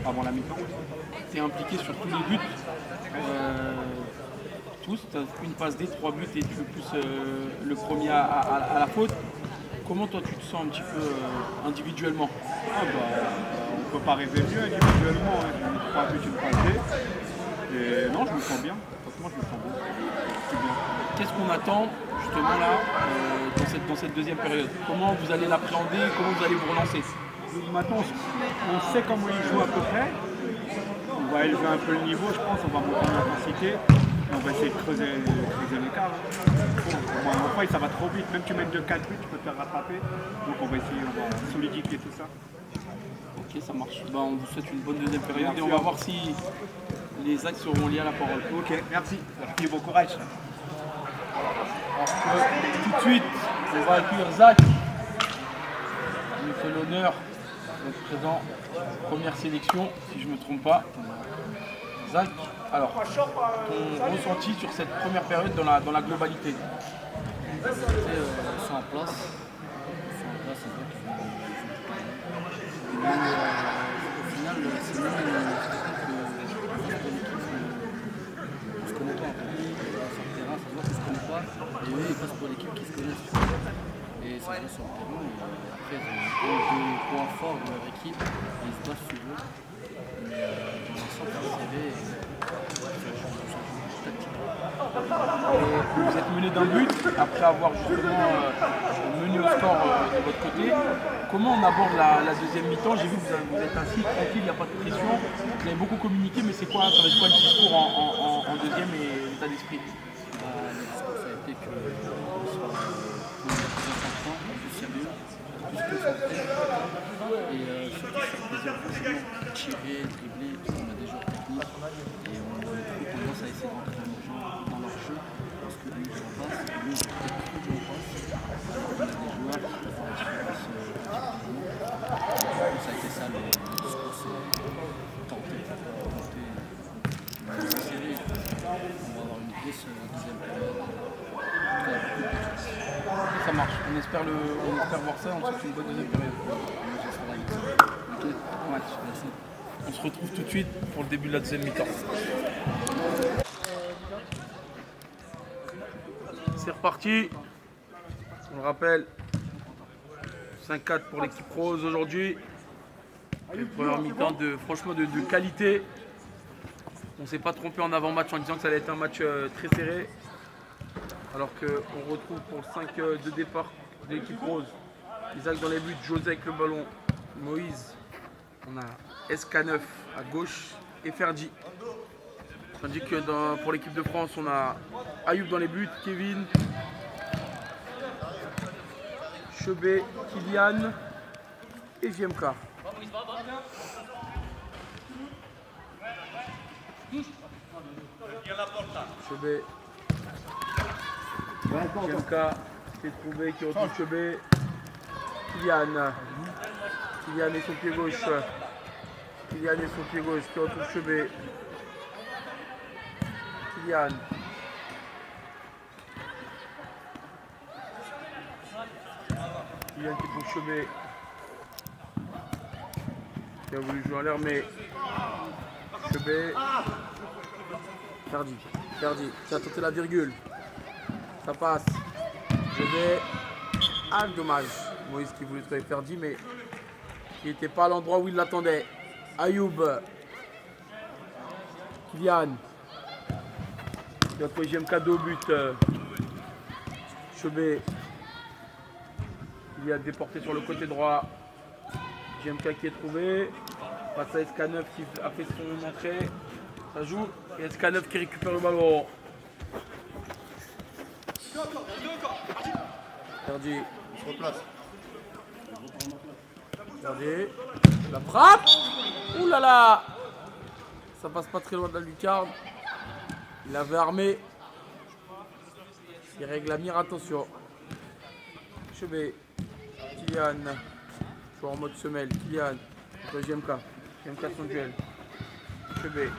avant la mi-temps. Tu es impliqué sur tous les buts. Tous, tu as une passe D, 3 buts et tu es plus le premier à la faute. Comment toi tu te sens un petit peu individuellement? On ne peut pas rêver mieux individuellement. J'ai mis 3 buts, une passe D. Et non, je me sens bien. Franchement, je me sens bien. C'est bien. Qu'est-ce qu'on attend justement là dans cette deuxième période? Comment vous allez l'appréhender? Comment vous allez vous relancer? Maintenant, on sait comment ils jouent à peu près. On va élever un peu le niveau, je pense. On va monter l'intensité. On va essayer de creuser l'écart. Bon, fois, ça va trop vite. Même tu mènes de 4 buts, tu peux te faire rattraper. Donc on va essayer, on va solidifier tout ça. Ok, ça marche. On vous souhaite une bonne deuxième période. Merci. Et on va voir si les axes seront liés à la parole. Ok, merci. Merci, bon courage. Alors, tout de suite, on va accueillir Zach. Il nous fait l'honneur d'être présent. Première sélection, si je ne me trompe pas. Zach, alors, ton ressenti sur cette première période dans la globalité? Ils sont en place. C'est vrai qu'ils mais au final, c'est même une équipe on ne se connaît pas. Sur le terrain, ça se voit qu'on ne se connaît pas. Et eux, ils passent pour l'équipe qui se connaissent. Et ça se voit sur le terrain. Et après, ils ont deux points forts de leur équipe. Et ils se battent sur eux. Mais dans l'ensemble, c'est serré. Vous êtes mené d'un but après avoir justement mené au score de votre côté. Comment on aborde la deuxième mi-temps? J'ai vu que vous êtes assis, tranquille, il n'y a pas de pression. Vous avez beaucoup communiqué, mais ça va être quoi le discours en deuxième et l'état d'esprit? Le discours, ça a été que soit plus important, plus sérieux, plus concentré. Et surtout faire plaisir aux joueurs, tirer, dribbler, on a des joueurs techniques et on a trop tendance à essayer d'entrer dans leur jeu parce que lui, il joue en passe, lui, il joue peut-être trop de en passe. Alors qu'on a des joueurs qui font la différence rapidement. Ça a été ça le discours, c'est tenter, c'est serré. On va avoir une grosse deuxième période. Ça marche, on espère voir ça, on souhaite une bonne deuxième période. Ok, bon match, merci. On se retrouve tout de suite pour le début de la deuxième mi-temps. C'est reparti. On le rappelle, 5-4 pour l'équipe rose aujourd'hui. Une première mi-temps franchement de qualité. On ne s'est pas trompé en avant-match en disant que ça allait être un match très serré. Alors qu'on retrouve pour le 5 de départ de l'équipe rose. Isaac dans les buts, José avec le ballon, Moïse. On a SK9 à gauche et Ferdi. Tandis que pour l'équipe de France, on a Ayoub dans les buts, Kevin, Chebet, Kylian et JMK. Chebet, JMK qui est trouvé, qui retrouve Chebet, Kylian et son pied gauche. Kylian et son pied gauche qui retrouve Chebet. Kylian. Kylian qui trouve Chebet. Qui a voulu jouer en l'air, mais Chebet. Ferdi. Qui a tenté la virgule. Ça passe. Chebet. Ah, dommage. Moïse qui voulait trouver Ferdi, mais qui n'était pas à l'endroit où il l'attendait. Ayoub. Kylian. Bientôt JMK 2 au but. Chebet. Kylian déporté sur le côté droit. JMK qui est trouvé. Passe à SK9 qui a fait son entrée. Ça joue. Et SK9 qui récupère le ballon. Ferdi. Il se replace. Ferdi. La frappe. Ouh là là. Ça passe pas très loin de la lucarne. Il avait armé. Il règle la mire, attention. Chebet. Kylian. Joueur en mode semelle. Kylian. Contre JMK. JMK son duel. Chebet.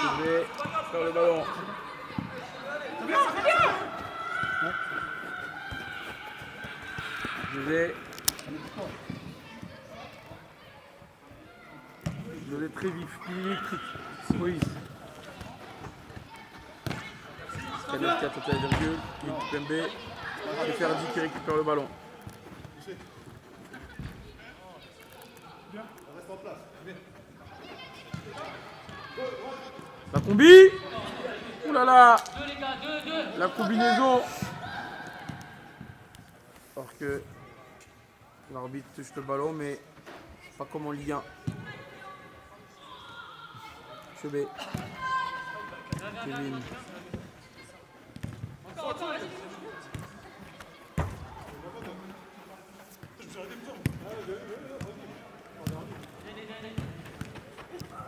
Chebet. Sur le ballon. José. José très vif, électrique. Moïse. Canel qui a tenté la virgule. Pembe. Et Ferdi qui récupère le ballon. La combi. Ouh là là. La combinaison. Alors que l'arbitre touche le ballon, mais pas comme en Ligue 1. Chebet. Kevin.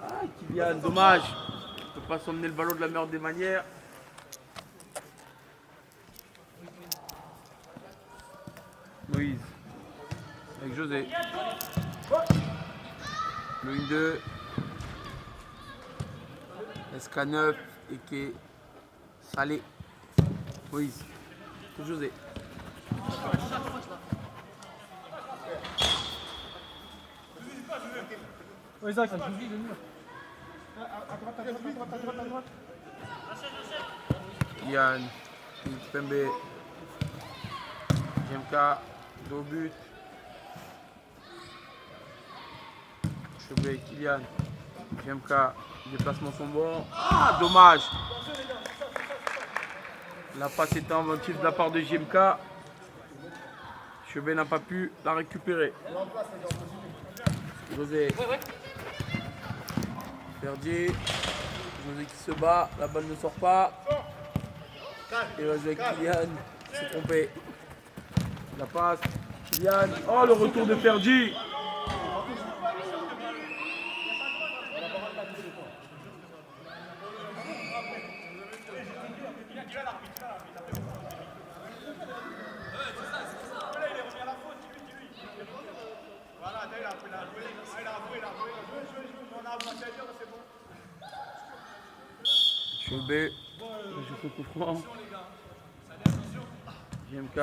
Ah, Kylian, dommage. Il ne peut pas s'emmener le ballon de la meilleure des manières. Moïse. Avec José. Le 1-2. SK9 et qui est Salé. Moïse. Pour José. Isaac, Yann. Pembe. JMK. 2 buts. Chebet, Kylian. JMK. Les déplacements sont bons. Ah, dommage. La passe était inventive de la part de JMK. Chebet n'a pas pu la récupérer. José. Ferdi. José qui se bat. La balle ne sort pas. Et José Kylian s'est trompé. La passe. Kylian. Oh, le retour de Ferdi. Chebet, je fais coup franc. JMK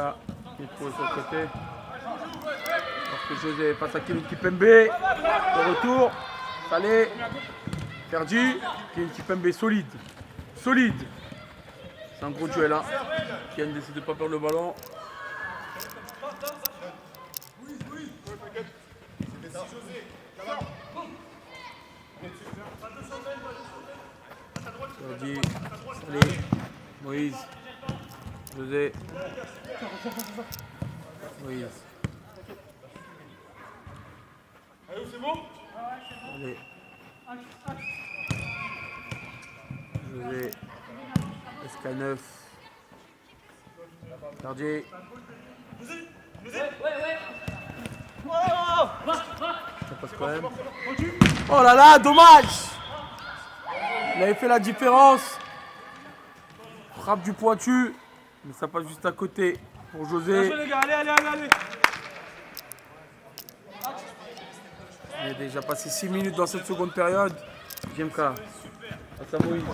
qui est trouvé sur le côté. Parce que José face à Kevin Kipembe. Le retour. Salé. Ferdi. Kevin Kipembe solide. Solide. C'est un gros duel. Hein. Kian décide de ne pas perdre le ballon. Ferdi. Salé. Moïse. José. Moïse. Allez. José. SK9. Ferdi. Ça passe quand même. Oh là là, dommage! Il avait fait la différence. Frappe du pointu. Mais ça passe juste à côté pour José. les gars, allez. Il a déjà passé 6 minutes dans cette seconde période. JMK. Face à Moïse.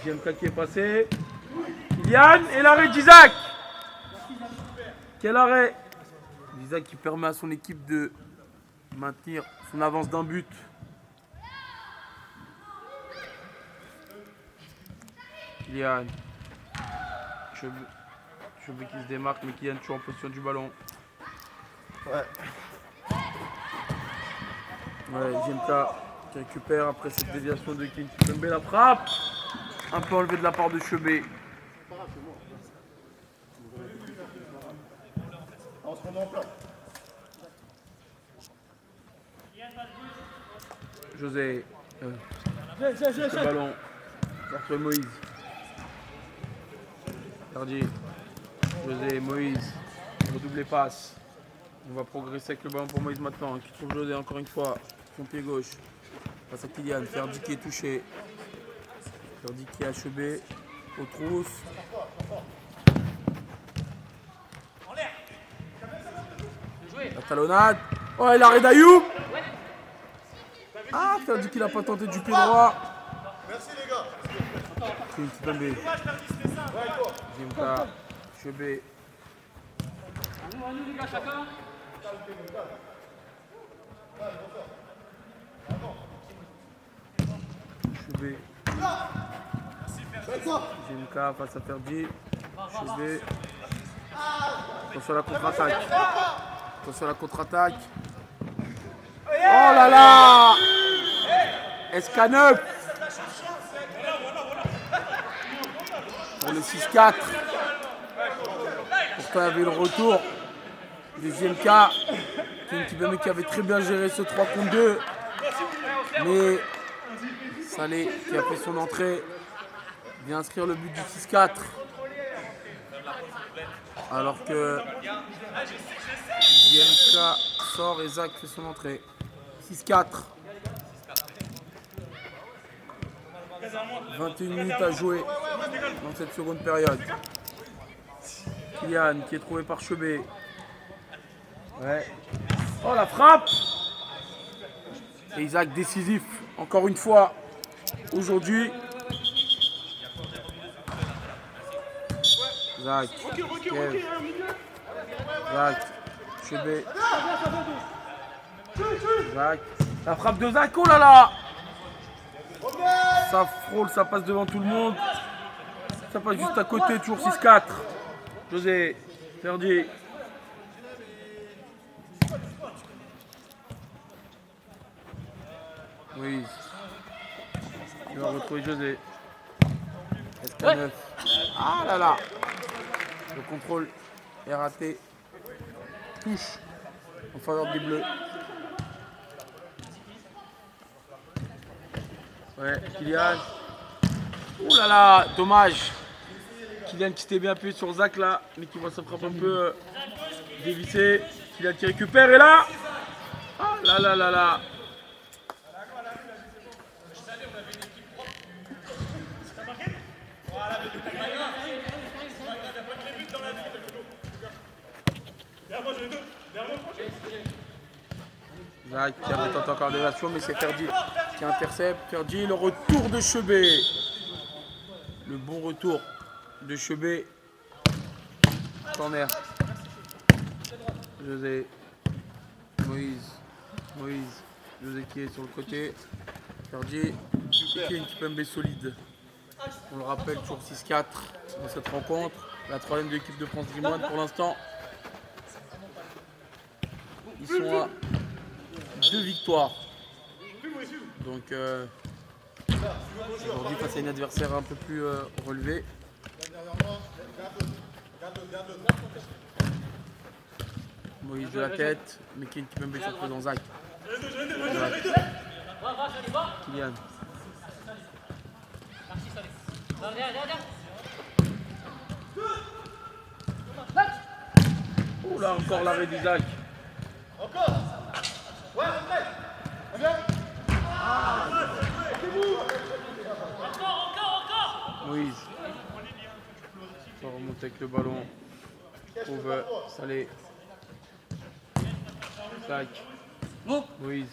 JMK qui est passé. Kylian et l'arrêt d'Isaac. Quel arrêt! Isaac qui permet à son équipe de maintenir son avance d'un but. Kylian. Chebet qui se démarque, mais Kylian toujours en position du ballon. Ouais, JMK qui récupère après cette déviation de King Kipembe. La frappe, un peu enlevé de la part de Chebet. On se remet en place. José, le ballon, vers Moïse. Ferdi, José, Moïse, redoublé passe. On va progresser avec le ballon pour Moïse maintenant, qui trouve José encore une fois, son pied gauche. Face à Kylian, Ferdi qui est touché. Ferdi qui est achevé aux trousses. La talonnade. Oh, et l'arrêt d'Ayoub. Ah, Ferdi qui n'a pas tenté du pied droit. Merci les gars. King Kipembe. Jimka, Chebet. Chebet. Jimka face à Ferdi. Chebet. Attention à la contre-attaque. Attention à la contre-attaque. Oh là là! SK9 pour le 6-4. Pourtant il y avait le retour du JMK qui avait très bien géré ce 3 contre 2. Mais Salé qui a fait son entrée vient inscrire le but du 6-4. Alors que JMK sort et Zach fait son entrée. 6-4. 21 minutes à jouer dans cette seconde période. Kylian qui est trouvé par Chebet. Ouais. Oh la frappe! Et Isaac décisif encore une fois aujourd'hui. Zach. Kev. Zach. Chebet. Zach. La frappe de Zach, oh là là! Ça frôle, ça passe devant tout le monde. Ça passe juste à côté, toujours 6-4. José, Ferdi. Oui. Il va retrouver José. SK9. Ah là là. Le contrôle est raté. Touche en faveur des Bleus. Ouais, Kylian. Ouh là là, dommage. Kylian qui s'était bien appuyé sur Zach là, mais qui voit sa frappe un peu dévissée. Kylian qui récupère et là. Ah là là là là. Zach qui avait tenté encore des versions, mais c'est Ferdi qui intercepte. Ferdi, le retour de Chebet. Le bon retour de Chebet. Corner. José. Moïse. José qui est sur le côté. Ferdi. King Kipembe solide. On le rappelle, toujours 6-4 dans cette rencontre. La troisième de l'équipe de France Dream One pour l'instant. Ils sont à 2 victoires. Donc aujourd'hui face à un adversaire un peu plus relevé. Moïse de la tête, mais King Kipembe surtout dans Zach. Kylian. Oh là encore l'arrêt d'Isaac. Encore. Ouais, Moïse. On va remonter avec le ballon. Trouve Salé. Zach. Moïse.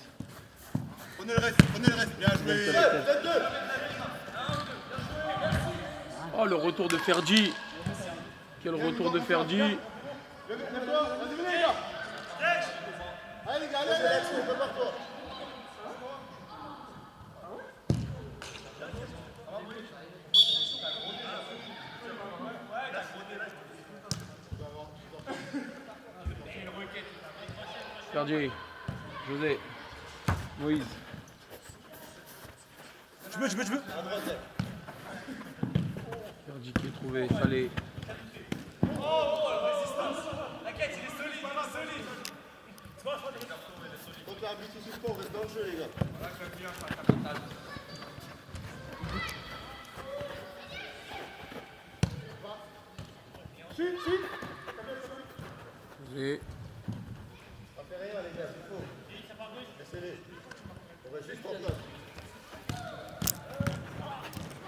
Prenez le reste, bien joué. Oh le retour de Ferdi. Quel retour de Ferdi. Vas-y, venez les gars. Allez les gars, allez, on peut pas toi. Ferdi. José. Moïse. Je veux. Ferdi qui est trouvé, Salé. Donc l'arbitre suspend, on reste dans le jeu les gars. J'ai. Ça fait rien les gars, c'est faux. Laissez-les. On reste juste en place.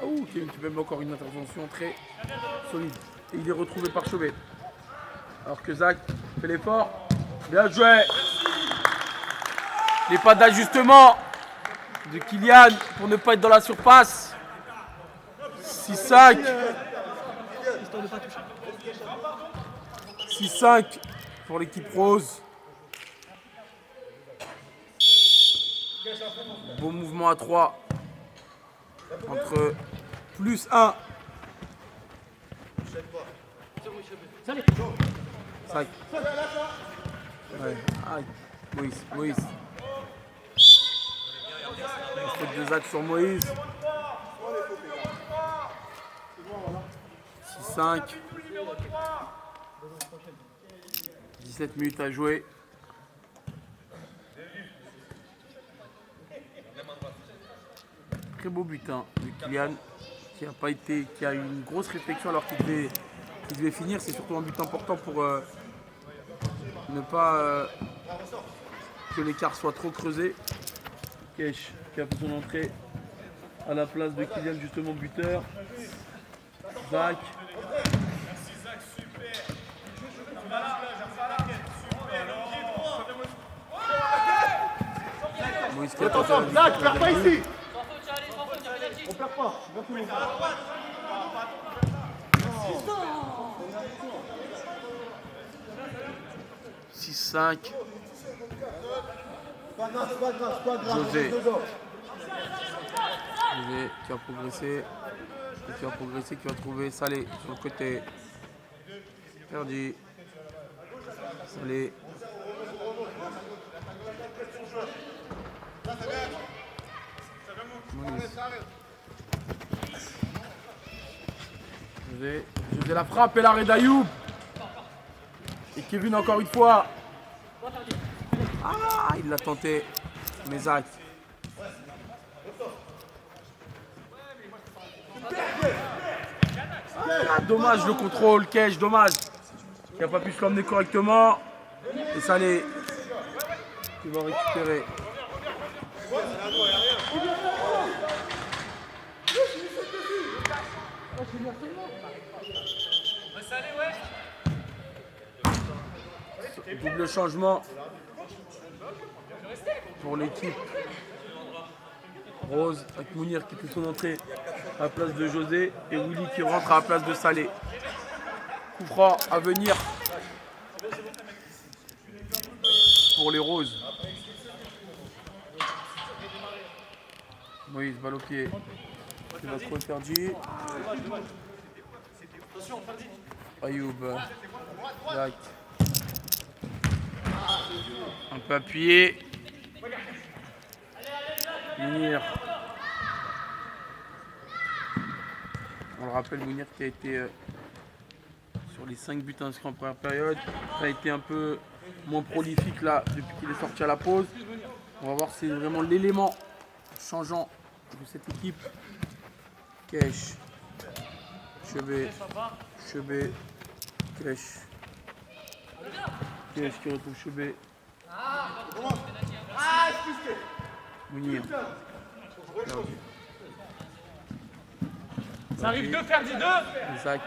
Oh, Kevin Tubem, encore une intervention très solide. Et il est retrouvé par Chauvet. Alors que Zach fait l'effort. Bien joué. Les pas d'ajustement de Kylian pour ne pas être dans la surface. 6-5. 6-5 pour l'équipe rose. Beau mouvement à 3. Entre plus 1. 5. Ouais. Aïe. Moïse. Faute de Zach sur Moïse. 6-5. 17 minutes à jouer. Très beau but de Kylian qui a eu une grosse réflexion alors qu'il devait finir. C'est surtout un but important pour ne pas que l'écart soit trop creusé. Kesh qui a fait son entrée à la place de Kylian, justement buteur. Zach. Moïse qui a tenté Attention, Zach, perds pas ici. On perd pas. Merci beaucoup. 6-5. Pas grave. José qui a progressé. Qui va trouver Salé sur le côté. Perdu. Salé. José la frappe et l'arrêt d'Ayoub. Et Kevin encore une fois. Ah, il l'a tenté. Mais Zach. Ah, dommage le contrôle, Kesh, dommage. Il n'a pas pu se l'emmener correctement. Et Salé qui va récupérer. Double changement pour l'équipe rose avec Mounir qui fait son entrée à la place de José et Willy qui rentre à la place de Salé. Coup franc à venir pour les roses. Moïse, balle au pied. Il va trouver Ferdi. Ayoub. Zach. Un peu appuyé. Mounir. On le rappelle, Mounir qui a été sur les 5 buts inscrits en première période. Ça a été un peu moins prolifique là depuis qu'il est sorti à la pause. On va voir si c'est vraiment l'élément changeant de cette équipe. Kesh. Chebet. Kesh. Kesh qui retrouve Chebet. Mounir. Ça arrive de faire des deux. Zach.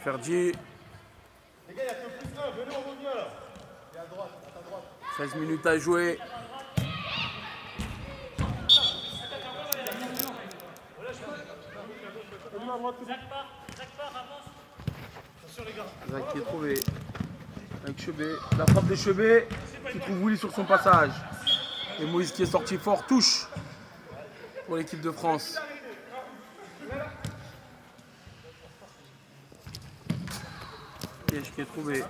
Ferdi. Les gars, il n'y a que plus un. Venez, on revient là. Et à droite, à ta droite. 16 minutes à jouer. Zach qui est trouvé avec Chebet. La frappe de Chebet qui trouve Willy sur son passage. Et Moïse qui est sorti fort, touche pour l'équipe de France. Kesh qui est trouvé.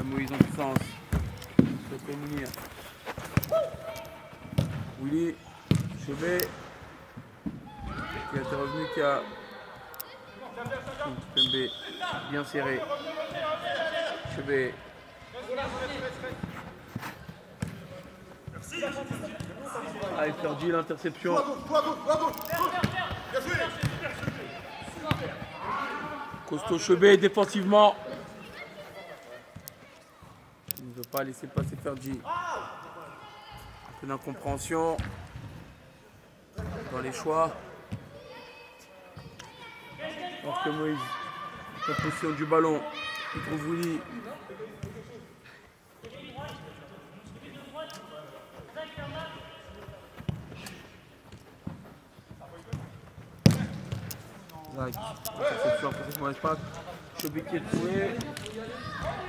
Moïse en puissance. C'est pour Mounir. Willy. Chebet. Qui est revenu, qui a. Pembe. Bien serré. Chebet. Ah, il perdit l'interception. Costaud Chebet défensivement. Il ne veut pas laisser passer Ferdi. Un peu d'incompréhension dans les choix. Alors que Moïse, la position du ballon, il trouve Willy. Zach, interception pour mon espace. Chebet qui est trouvé.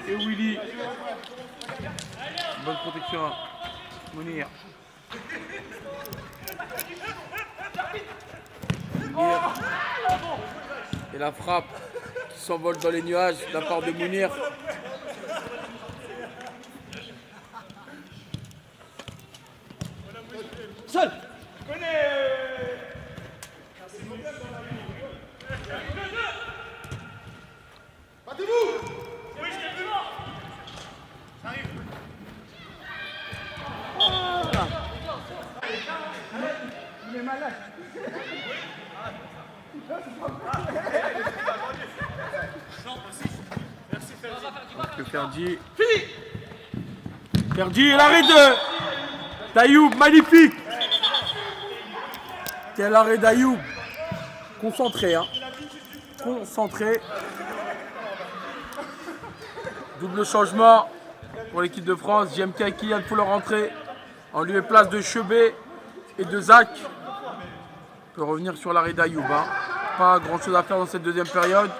Et Willy. Bonne protection. Mounir. Mounir. Et la frappe qui s'envole dans les nuages de la part de Mounir. Seul. Battez-vous. Oui, je t'ai vu. Ça arrive. Il est malade. Merci Ferdi. Ferdi et l'arrêt de d'Ayoub, magnifique. Quel arrêt d'Ayoub. Concentré, hein. Concentré. Double changement pour l'équipe de France. JMK et Kylian pour leur entrée. En lieu et place de Chebet et de Zach. On peut revenir sur l'arrêt d'Ayoub. Hein. Pas grand chose à faire dans cette deuxième période.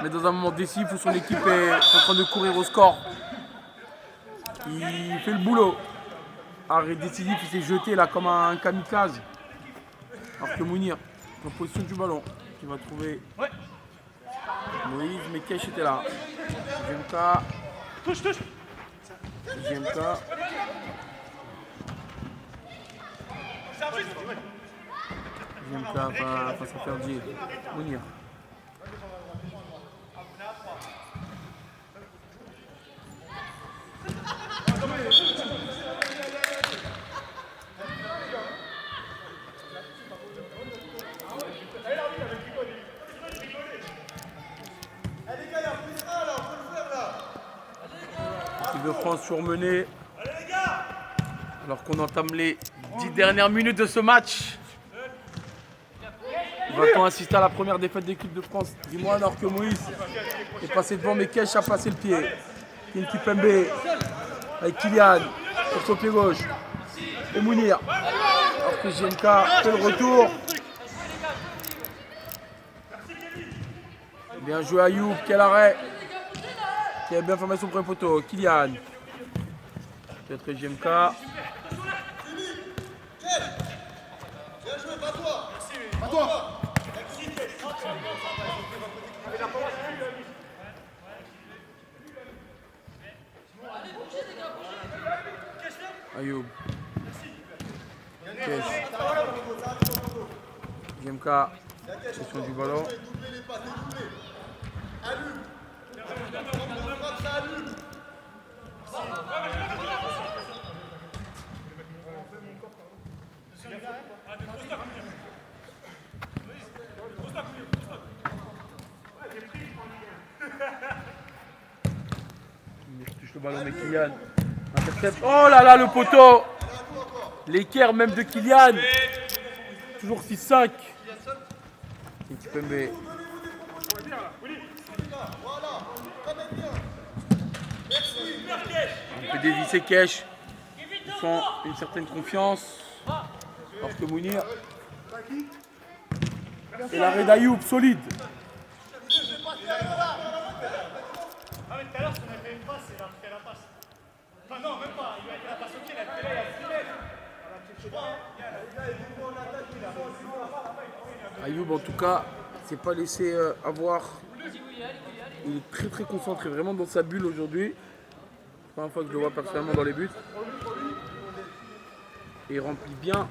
Mais dans un moment décisif où son équipe est en train de courir au score. Il fait le boulot. Arrêt décisif, il s'est jeté là comme un kamikaze. Alors que Mounir, en position du ballon, qui va trouver Moïse, mais Kesh était là. JMK. Touche. JMK. JMK va face à Ferdi. Mounir. L'équipe de France surmenée. Alors qu'on entame les 10 dernières minutes de ce match. Va-t-on assister à la première défaite de l'équipe de France? Dis-moi, alors que Moïse est passé devant, mais Kesh a passé le pied. Kinky Pembe avec Kylian sur son pied gauche. Et Mounir. Alors que JMK fait le retour. Bien joué Ayoub, quel arrêt. Qui a bien formé son premier poteau. Kylian. Peut-être JMK. Ayoub. Kesh. JMK. Gestion du ballon. Il touche le ballon, mais Kylian intercepte. Oh là là, le poteau! L'équerre même de Kylian. Toujours 6-5. Pembe. On peut dévisser Kesh. Ils font une certaine confiance. Alors que Mounir. Et l'arrêt d'Ayoub, solide. Ah mais tout à l'heure, si on avait fait une passe, il a fait la passe. Enfin non, même pas, il a fait la passe au pied, il a fait là, il a 6 mètres. Ayoub en tout cas, s'est pas laissé avoir. Il est très très concentré, vraiment dans sa bulle aujourd'hui. Première fois que je le vois personnellement dans les buts. Et il remplit bien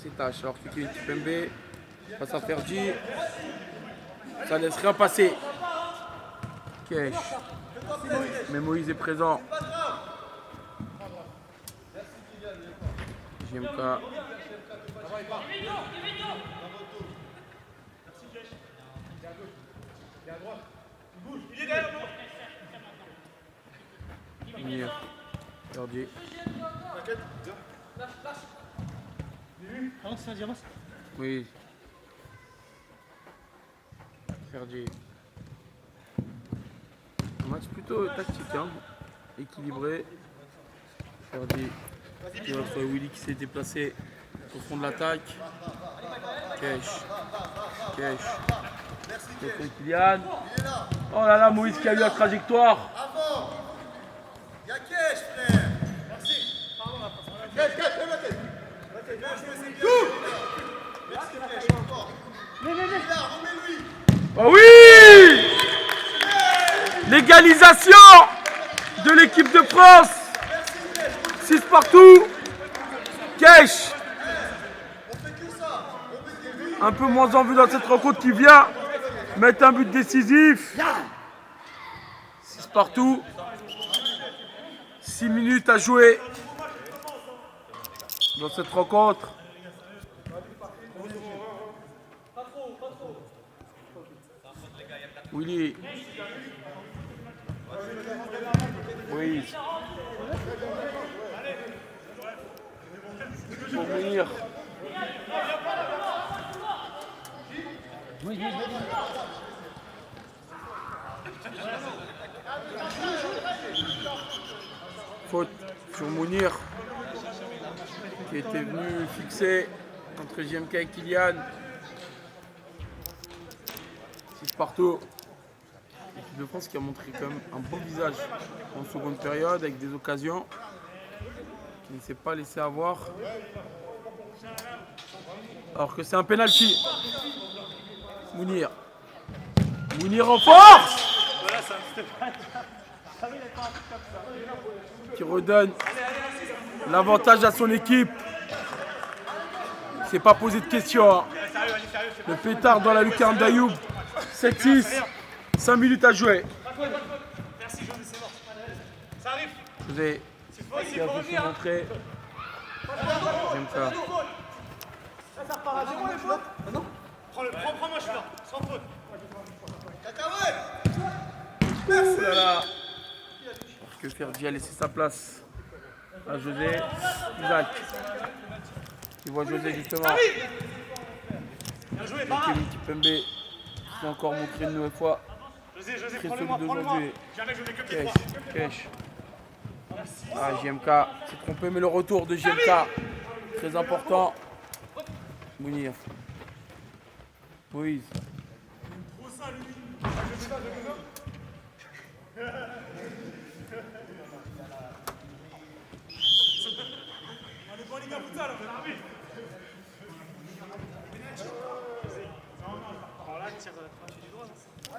ses tâches. Alors que Kevin Kipembe passe à Ferdi. Ça laisse rien passer. Kesh. Mais Moïse est présent. JMK. Munir. Ferdi. Oui. Ferdi. Un match plutôt tactique, hein. Équilibré. Ferdi. Qui va sur Willy qui s'est déplacé au fond de l'attaque. Kesh. Kesh. Merci Kylian. Oh là là, Moïse qui a eu la trajectoire. Il y a Kesh, frère. Merci. Pardon, la passe. Kesh, bien joué, c'est bien. Merci, Kesh, encore. Remets-lui. Oh oui! L'égalisation de l'équipe de France. 6 partout. Kesh. Un peu moins en vue dans cette rencontre qui vient mettre un but décisif. 6 partout. 6 minutes à jouer dans cette rencontre. Willy. Oui. Pour venir. Faute sur Mounir qui était venu fixer entre JMK et Kylian. 6 partout. L'équipe de France qui a montré quand même un beau visage en seconde période avec des occasions qui ne s'est pas laissé avoir. Alors que c'est un penalty. Mounir. Mounir en force qui redonne l'avantage à son équipe. C'est pas posé de questions. Hein. Le pétard dans la lucarne d'Ayoub. 7-6. 5 minutes à jouer. Merci José, c'est bon. Ça arrive. José qui a fait son entrée. J'aime ça. Ça repart à 0 les fautes. Non. Prends-moi, je suis là. Sans faute. Oh là là. Parce que Ferdi a laissé sa place à José. Isaac. Tu vois José justement. Bien joué, Kevin Kipembe qui s'est encore montré une nouvelle fois. José, Très prends-le-moi, solide prends-le-moi. aujourd'hui. Jamais je n'ai que tes Kesh, trois. Kesh. Ah, JMK s'est trompé, mais le retour de JMK, très important. Mounir. Moïse.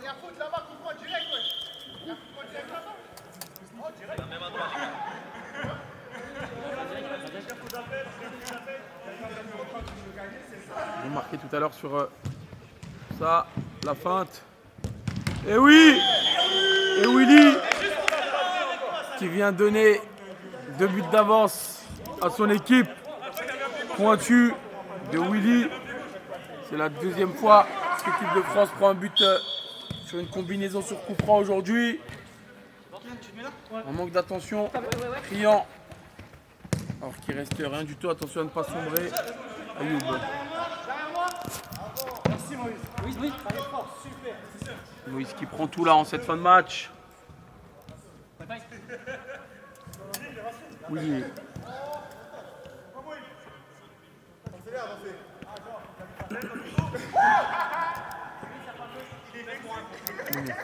Il y a faute là-bas, coup de poing direct, ouais. Il y a coup de poing direct là-bas. Oh, direct. Même à droite. Vous marquez tout à l'heure sur ça, la feinte. Et oui! Et Willy qui vient donner 2 buts d'avance à son équipe. Pointu de Willy. C'est la deuxième fois que l'équipe de France prend un but sur une combinaison sur coup franc aujourd'hui. Un manque d'attention criant. Alors qu'il reste rien du tout. Attention à ne pas sombrer. Ayoub. Merci Moïse. Oui, allez fort, super. Moïse qui prend tout là en cette fin de match. Oui. Mounir.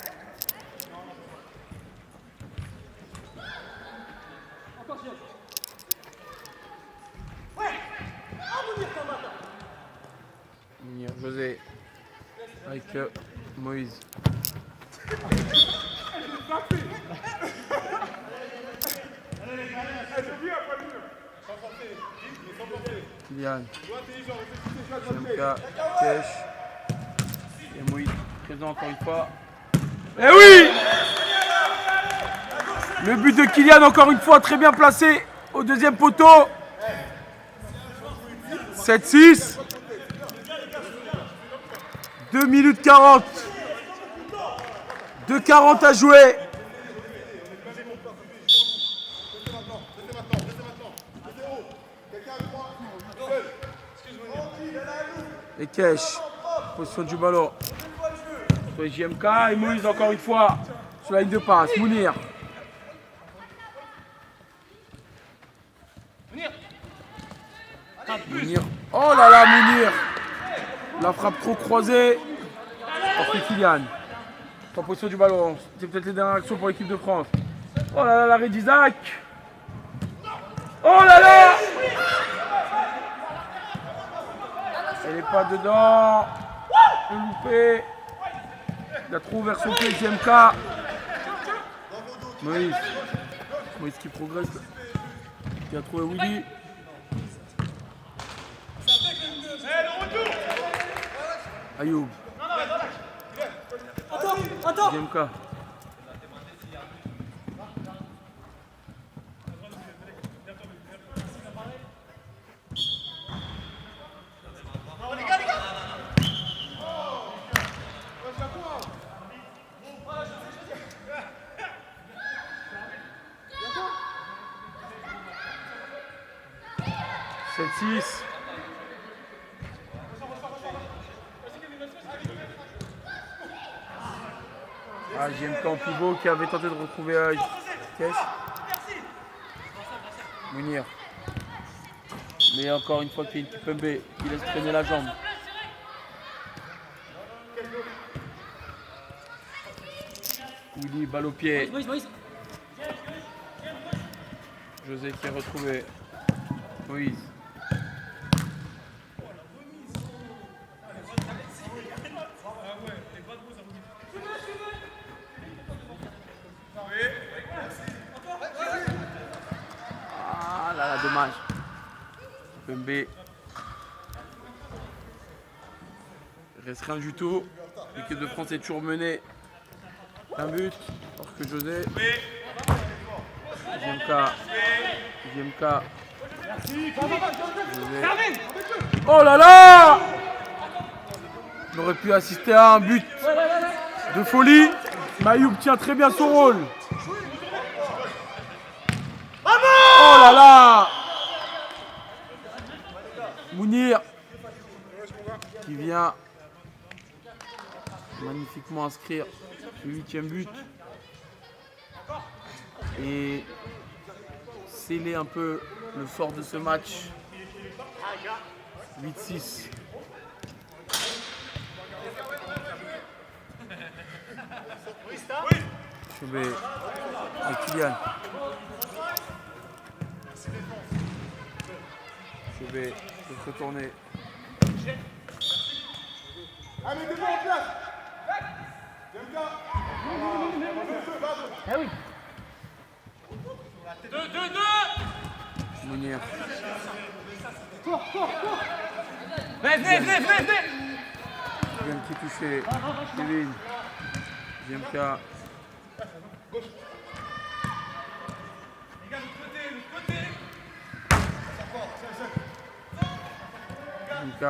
Mounir, José. Avec Moïse. Kylian. Jemka, Kesh. Et Moïse présent encore une fois. Eh oui! Le but de Kylian encore une fois très bien placé au deuxième poteau. 7-6. 2 minutes 40. 2:40 à jouer. Et Kesh, position du ballon. Sur JMK et Moïse encore une fois sur la ligne de passe. Mounir. Mounir. Oh là là, Mounir. La frappe trop croisée. Après Kylian. En position du ballon. C'est peut-être les dernières actions pour l'équipe de France. Oh là là, l'arrêt d'Isaac. Oh là là. Elle n'est pas dedans. Le loupé. Il a trop ouvert son pied, JMK. Moïse. Moïse qui progresse. Qui a trouvé Willy. Ayoub. JMK. C'est 6. Ah, JMK en pivot qui avait tenté de retrouver Kesh. Mounir. Mais encore une fois, Kimpembe qui laisse traîner la jambe. Willy, balle au pied. José qui est retrouvé. Moïse. Ah là là, dommage. Pembe. Il reste rien du tout. L'équipe de France est toujours menée. Un but. Alors que José. JMK. José. Oh là là! On aurait pu assister à un but de folie. Mayoub tient très bien son rôle. Oh là là! Mounir qui vient magnifiquement inscrire le 8e but et sceller un peu le sort de ce match. 8-6. Chebé avec Kylian. Chebé peut se retourner. Allez, mettez-vous en place. Ah oui. 2-2-2. Mounir. Venez. Bien qui touché. Kevin. JMK. JMK.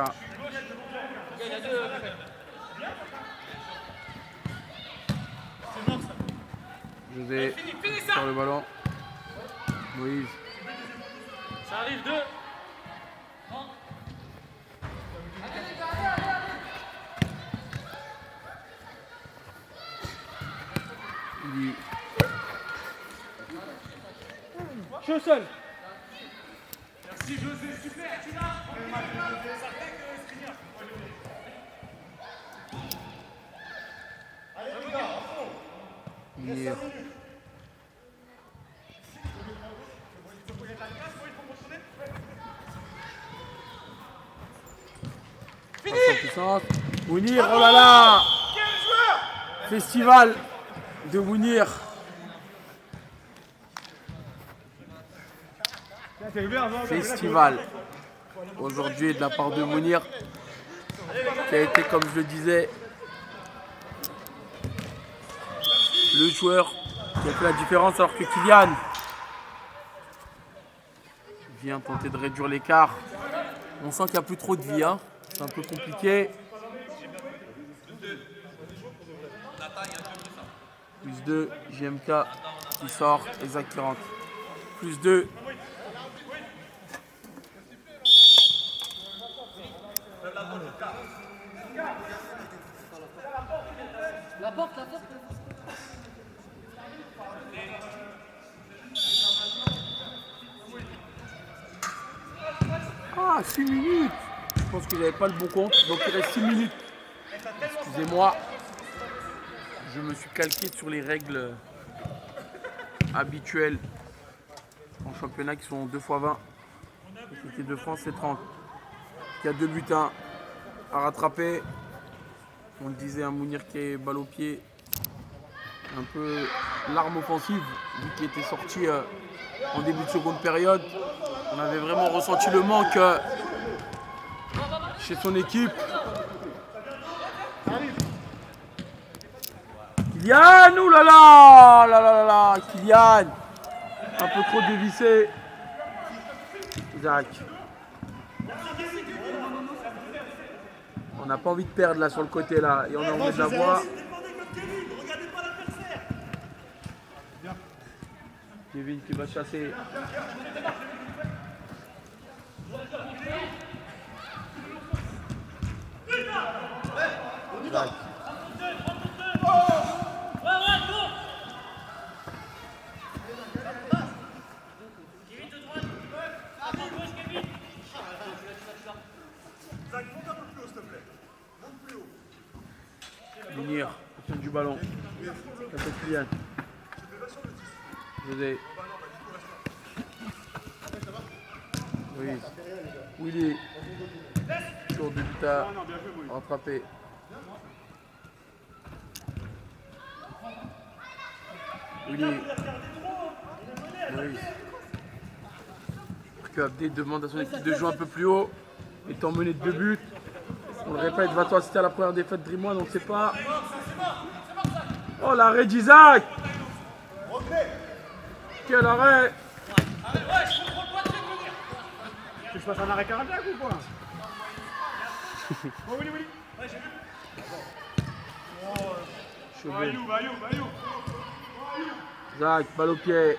José sur le ballon. Moïse. Ça arrive 2. Il Je suis seul. Merci José, super, tu l'as. Mounir. Puissance. Mounir, oh là là! Festival de Mounir. Festival aujourd'hui de la part de Mounir, qui a été, comme je le disais, le joueur qui a fait la différence, alors que Kylian vient tenter de réduire l'écart. On sent qu'il n'y a plus trop de vie, hein. C'est un peu compliqué. Plus 2, JMK qui sort, Isaac qui rentre. Plus 2. La porte. Ah, 6 minutes. Je pense que j'avais pas le bon compte. Donc il reste 6 minutes. Excusez-moi. Je me suis calqué sur les règles habituelles en championnat qui sont 2 x 20. L'équipe de France, c'est 30. Il y a 2 buts à rattraper. On le disait, un Mounir qui est balle au pied. Un peu l'arme offensive, vu qu'il était sorti en début de seconde période. On avait vraiment ressenti le manque chez son équipe. Kylian, oulala, Kylian, un peu trop dévissé. Isaac. On n'a pas envie de perdre là sur le côté là, et on a envie de la voir. Kevin qui va chasser. Isaac. Mounir, au du ballon. Ça fait Kylian. José. Oui. Willy. Tour de buta. Rattrapé. Willy. Oui. Que Abdé demande à son équipe de jouer un peu plus haut. Étant mené de 2 buts. On le répète, va-t-on assister à la première défaite de Dream One, on ne sait pas. Oh, l'arrêt d'Isaac! Quel arrêt! Tu passes un arrêt cardiaque ou quoi? Oh, oui. Ouais, j'ai vu. Chauvet. Bayou. Isaac, balle au pied.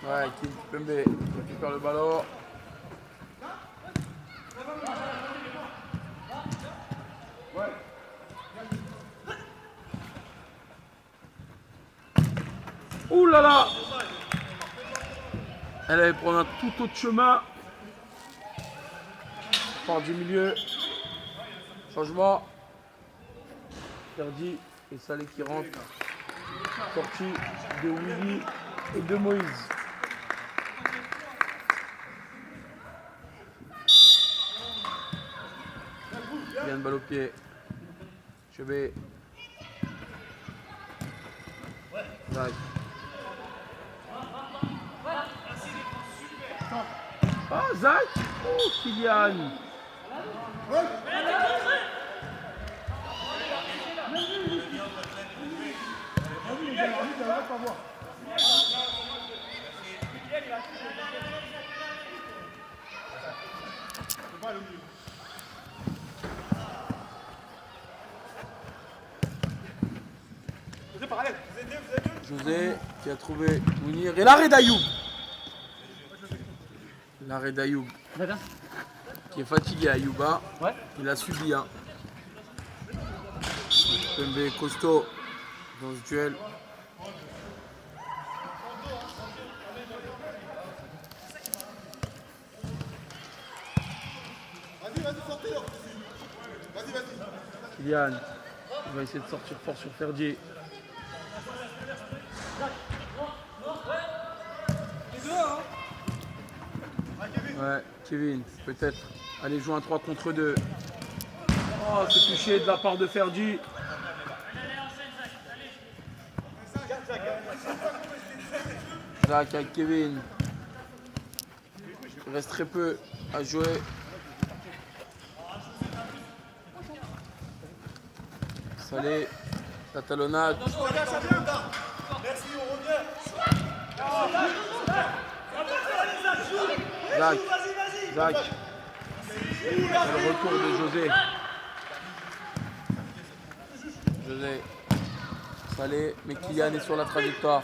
Ouais, Kim Pembe récupère le ballon. Ouh là là! Elle allait prendre un tout autre chemin. Part du milieu. Changement. Perdi. Et Salé qui rentre. Sortie de Willy et de Moïse. Il y a une balle au pied. Chebet. Zach. Ah, Zach! Oh, Kylian! José qui a trouvé Mounir et l'arrêt d'Ayoub. L'arrêt d'Ayoub. Qui est fatigué Ayouba. Ouais. Il a subi un. Pembe costaud dans ce duel. Vas-y, sortez-le. Kylian, il va essayer de sortir fort sur Ferdi. Ouais, Kevin, peut-être aller jouer un 3 contre 2. Oh, c'est touché de la part de Ferdi. Zach avec Kevin. Il reste très peu à jouer. Salé, la talonnade. Merci, on revient. Zach. Le retour de José. Salé, mais Kylian est sur la trajectoire.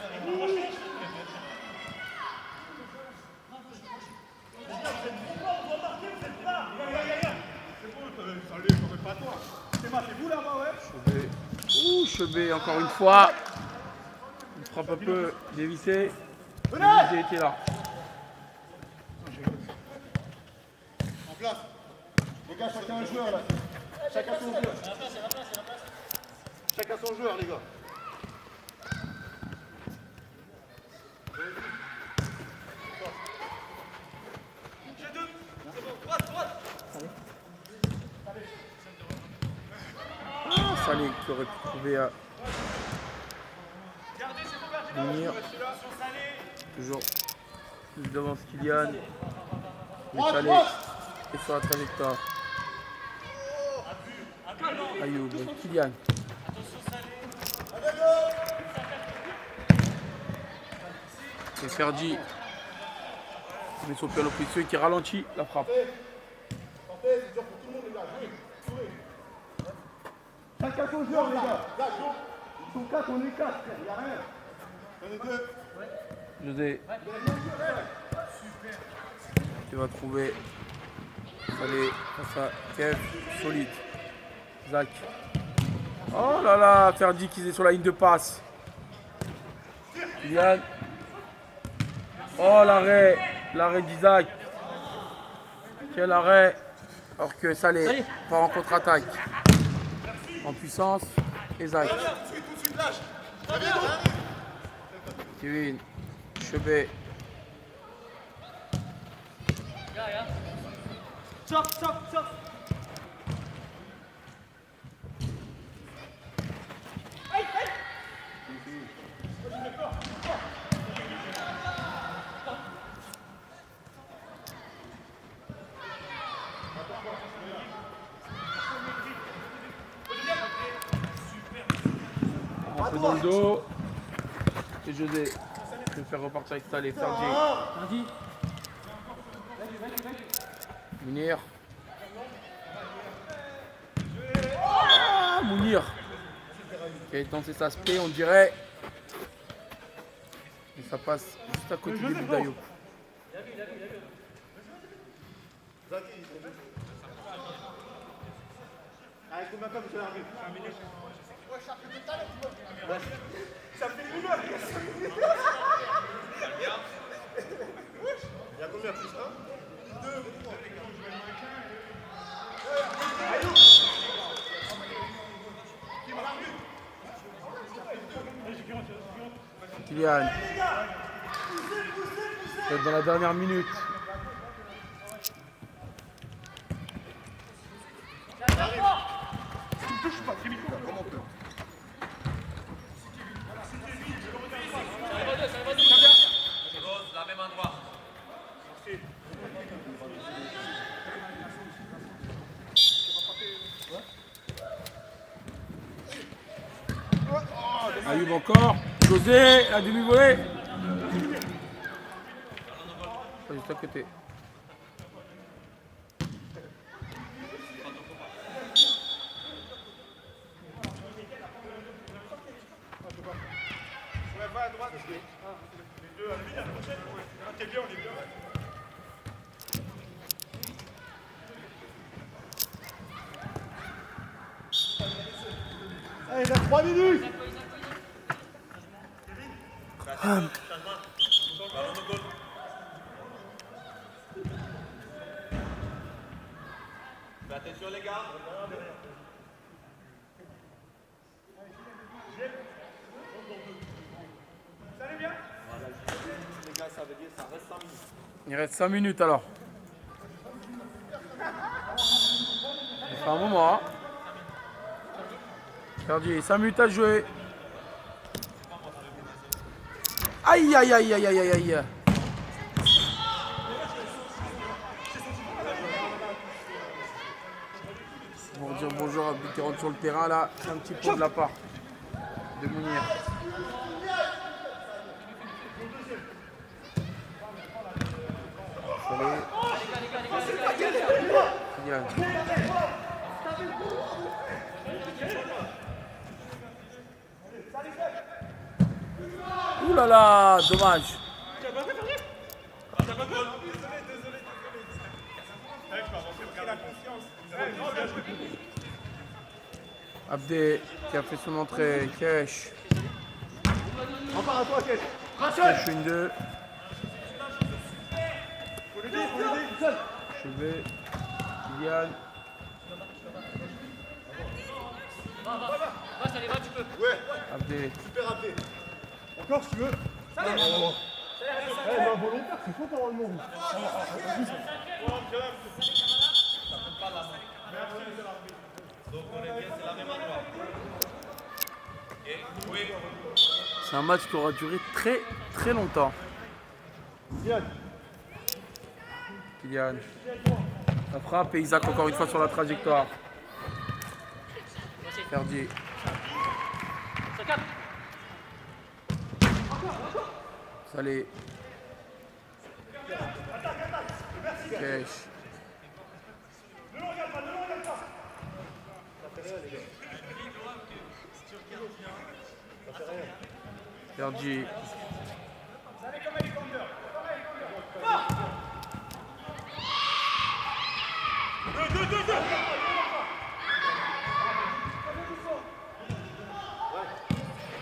Chebet, encore une fois. Il frappe un peu dévissé. Dévissé était là. En place. Les gars, chacun un joueur là. Chacun son joueur. Chacun son joueur, les gars. Salé qui aurait pu trouver à venir. Toujours devant Kylian. Mais Salé est sur la trajectoire. Ayoub, Kylian. Et Ferdi met son pied à l'opposition qui ralentit la frappe. C'est dur pour tout le monde, les gars. Jouez. Chacun son joueur, les gars. Ils sont 4, on est 4. Il n'y a rien. On est 2. José. Tu vas trouver Salé face à Kev, solide. Zach. Oh là là, Ferdi qui est sur la ligne de passe. Kylian. Oh l'arrêt d'Isaac. Quel arrêt. Alors que Salé part en contre-attaque. En puissance, Isaac. Kevin, Chebet. Stop. Un peu dans le dos. Et José. Je vais faire repartir avec Salé. Ferdi. Mounir. Ah, Mounir. Qui a tenté sa spé, on dirait. Et ça passe juste à côté des buts d'Ayoub. Allez, combien de temps monsieur l'arbitre 5 minutes. Ouais, ça fait tout à l'heure. Ça fait une heure, les gars. 5 minutes. Il y a combien plus 1 2 3. Ayoub. Kylian. C'est dans la dernière minute. Ayoub encore. José, la demi-volée. Juste à côté. Ouais, va à droite. Les deux, la prochaine. T'es bien, on est bien. Allez, il a 3 minutes. Fais attention les gars. Il reste 5 minutes alors. Ça fait un moment. Hein. Perdu, 5 minutes à jouer. Aïe aïe aïe aïe aïe aïe aïe. Pour dire bonjour à Abdou qui rentre sur le terrain là, c'est un petit pot de la part de Mounir. Ouh là là, dommage. Abdé qui a fait son entrée, Kesh. Encore à toi, Kesh. Kesh, une 2. Chevet, Kylian. Ouais, Abdé. super Abdé. Encore si tu veux. Oh. Eh, volontaire, c'est faux normalement. C'est un match qui aura duré très très longtemps. Kylian. La frappe et Isaac encore une fois sur la trajectoire. Perdu. Salé. Kesh. Perdu.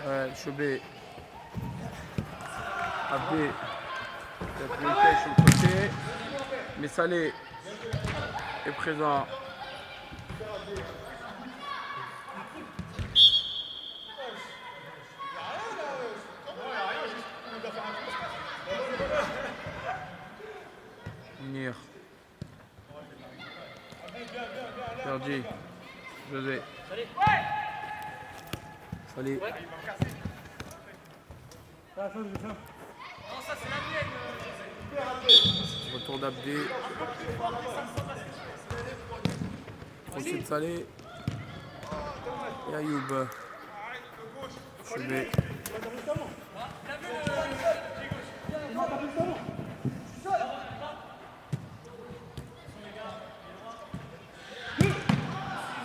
Ouais, Chobé. Abdé. Il a pris le Kesh sur le côté. Mais Salé est présent. Munir. Perdu. José. Salé. Retour d'Abdé. Crochet de Salé. Et Ayoub. Chevet.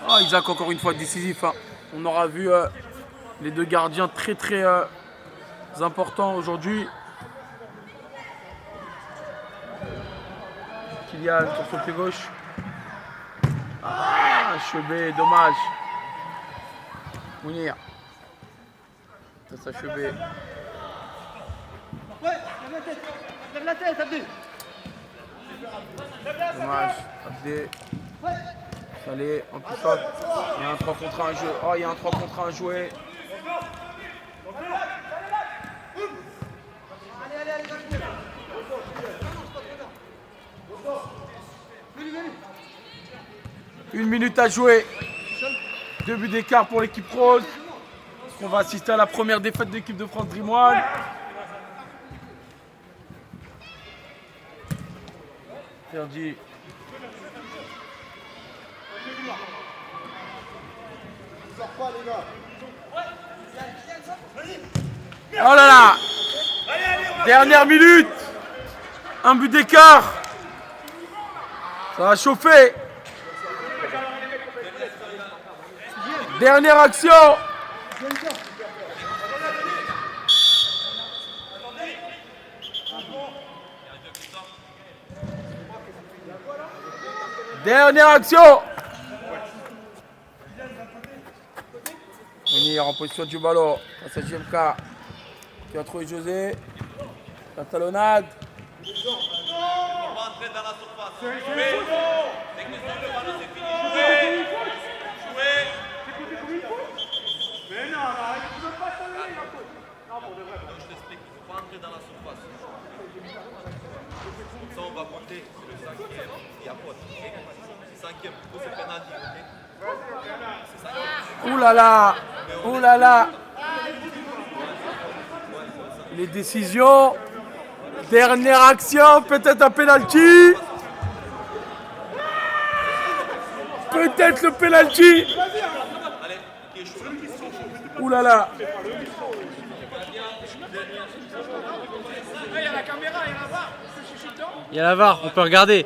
Oh, Isaac encore une fois décisif. Hein. On aura vu les deux gardiens très très importants aujourd'hui. Kylian sur son pied gauche. Ah, Chebet, dommage. Mounir. Ça Chebet. Ouais, lève la tête, Abdé. Dommage, Abdé. Salé, en plus ça, il y a un 3 contre 1 à jouer. Oh, il y a un 3 contre 1 à jouer. Une minute à jouer. 2 buts d'écart pour l'équipe rose. On va assister à la première défaite de l'équipe de France Dream One. Perdu. Oh là là! Dernière minute! Un but d'écart! Ça va chauffer! Dernière action! Dernière action! Munir en position du ballon. Face à JMK. Qui a trouvé José. La talonnade. On va entrer dans la surface. Jouez. Dès que le ballon c'est fini. Jouez. Jouez. Mais non, arrête, tu peux pas t'enlever. Non, pour de vrai. Je t'explique, il ne faut pas entrer dans la surface. va compter, c'est le cinquième. Il y a faute. Cinquième, plutôt c'est penalty, ok? Ouh là là! Ouh là là! Les décisions. Dernière action, peut-être un penalty. Peut-être le penalty. Ouh là là. Il y a la VAR, on peut regarder.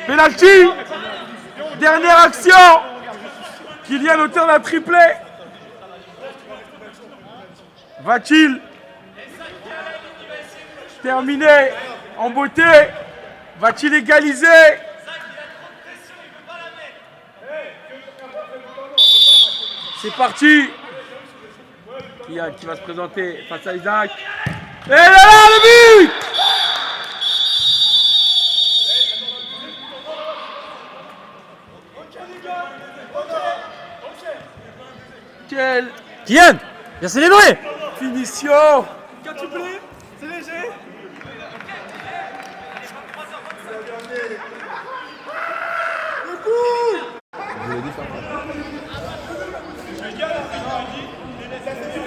Penalty. Dernière action. Kylian, l'auteur d'un triplé. Va-t-il terminer en beauté? Va-t-il égaliser? C'est parti. Kylian qui va se présenter face à Isaac. Et là, le but! Quel Kylian, viens célébrer! finition! Quintuplé, c'est léger.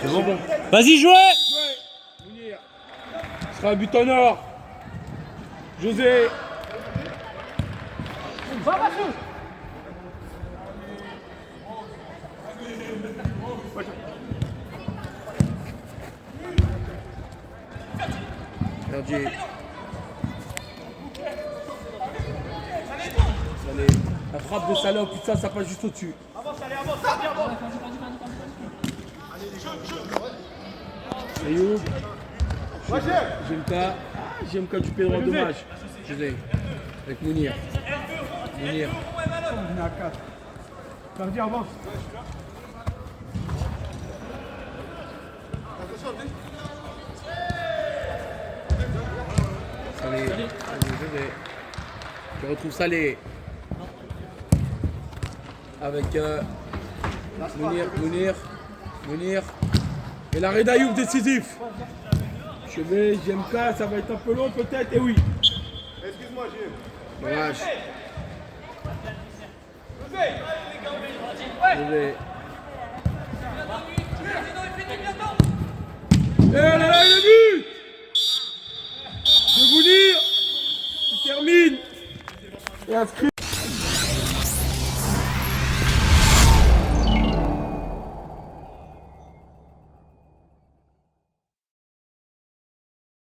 C'est bon. Vas-y, jouez! Mounir. Ce sera un but en or. José. Verdier. Allez. La frappe de Salah, putain, ça passe juste au-dessus. Ayoub. Jemka. Jemka du pied droit, dommage. José. Avec Mounir. Mounir. On est à 4. Gardien avance. Salé. José. Tu retrouves Salé. Avec Mounir. Et l'arrêt d'Ayoub décisif. Chevet, JMK, ça va être un peu long peut-être, et oui. Excuse-moi, JM. Dommage. José. Et là là, le but de Mounir qui termine et inscrit.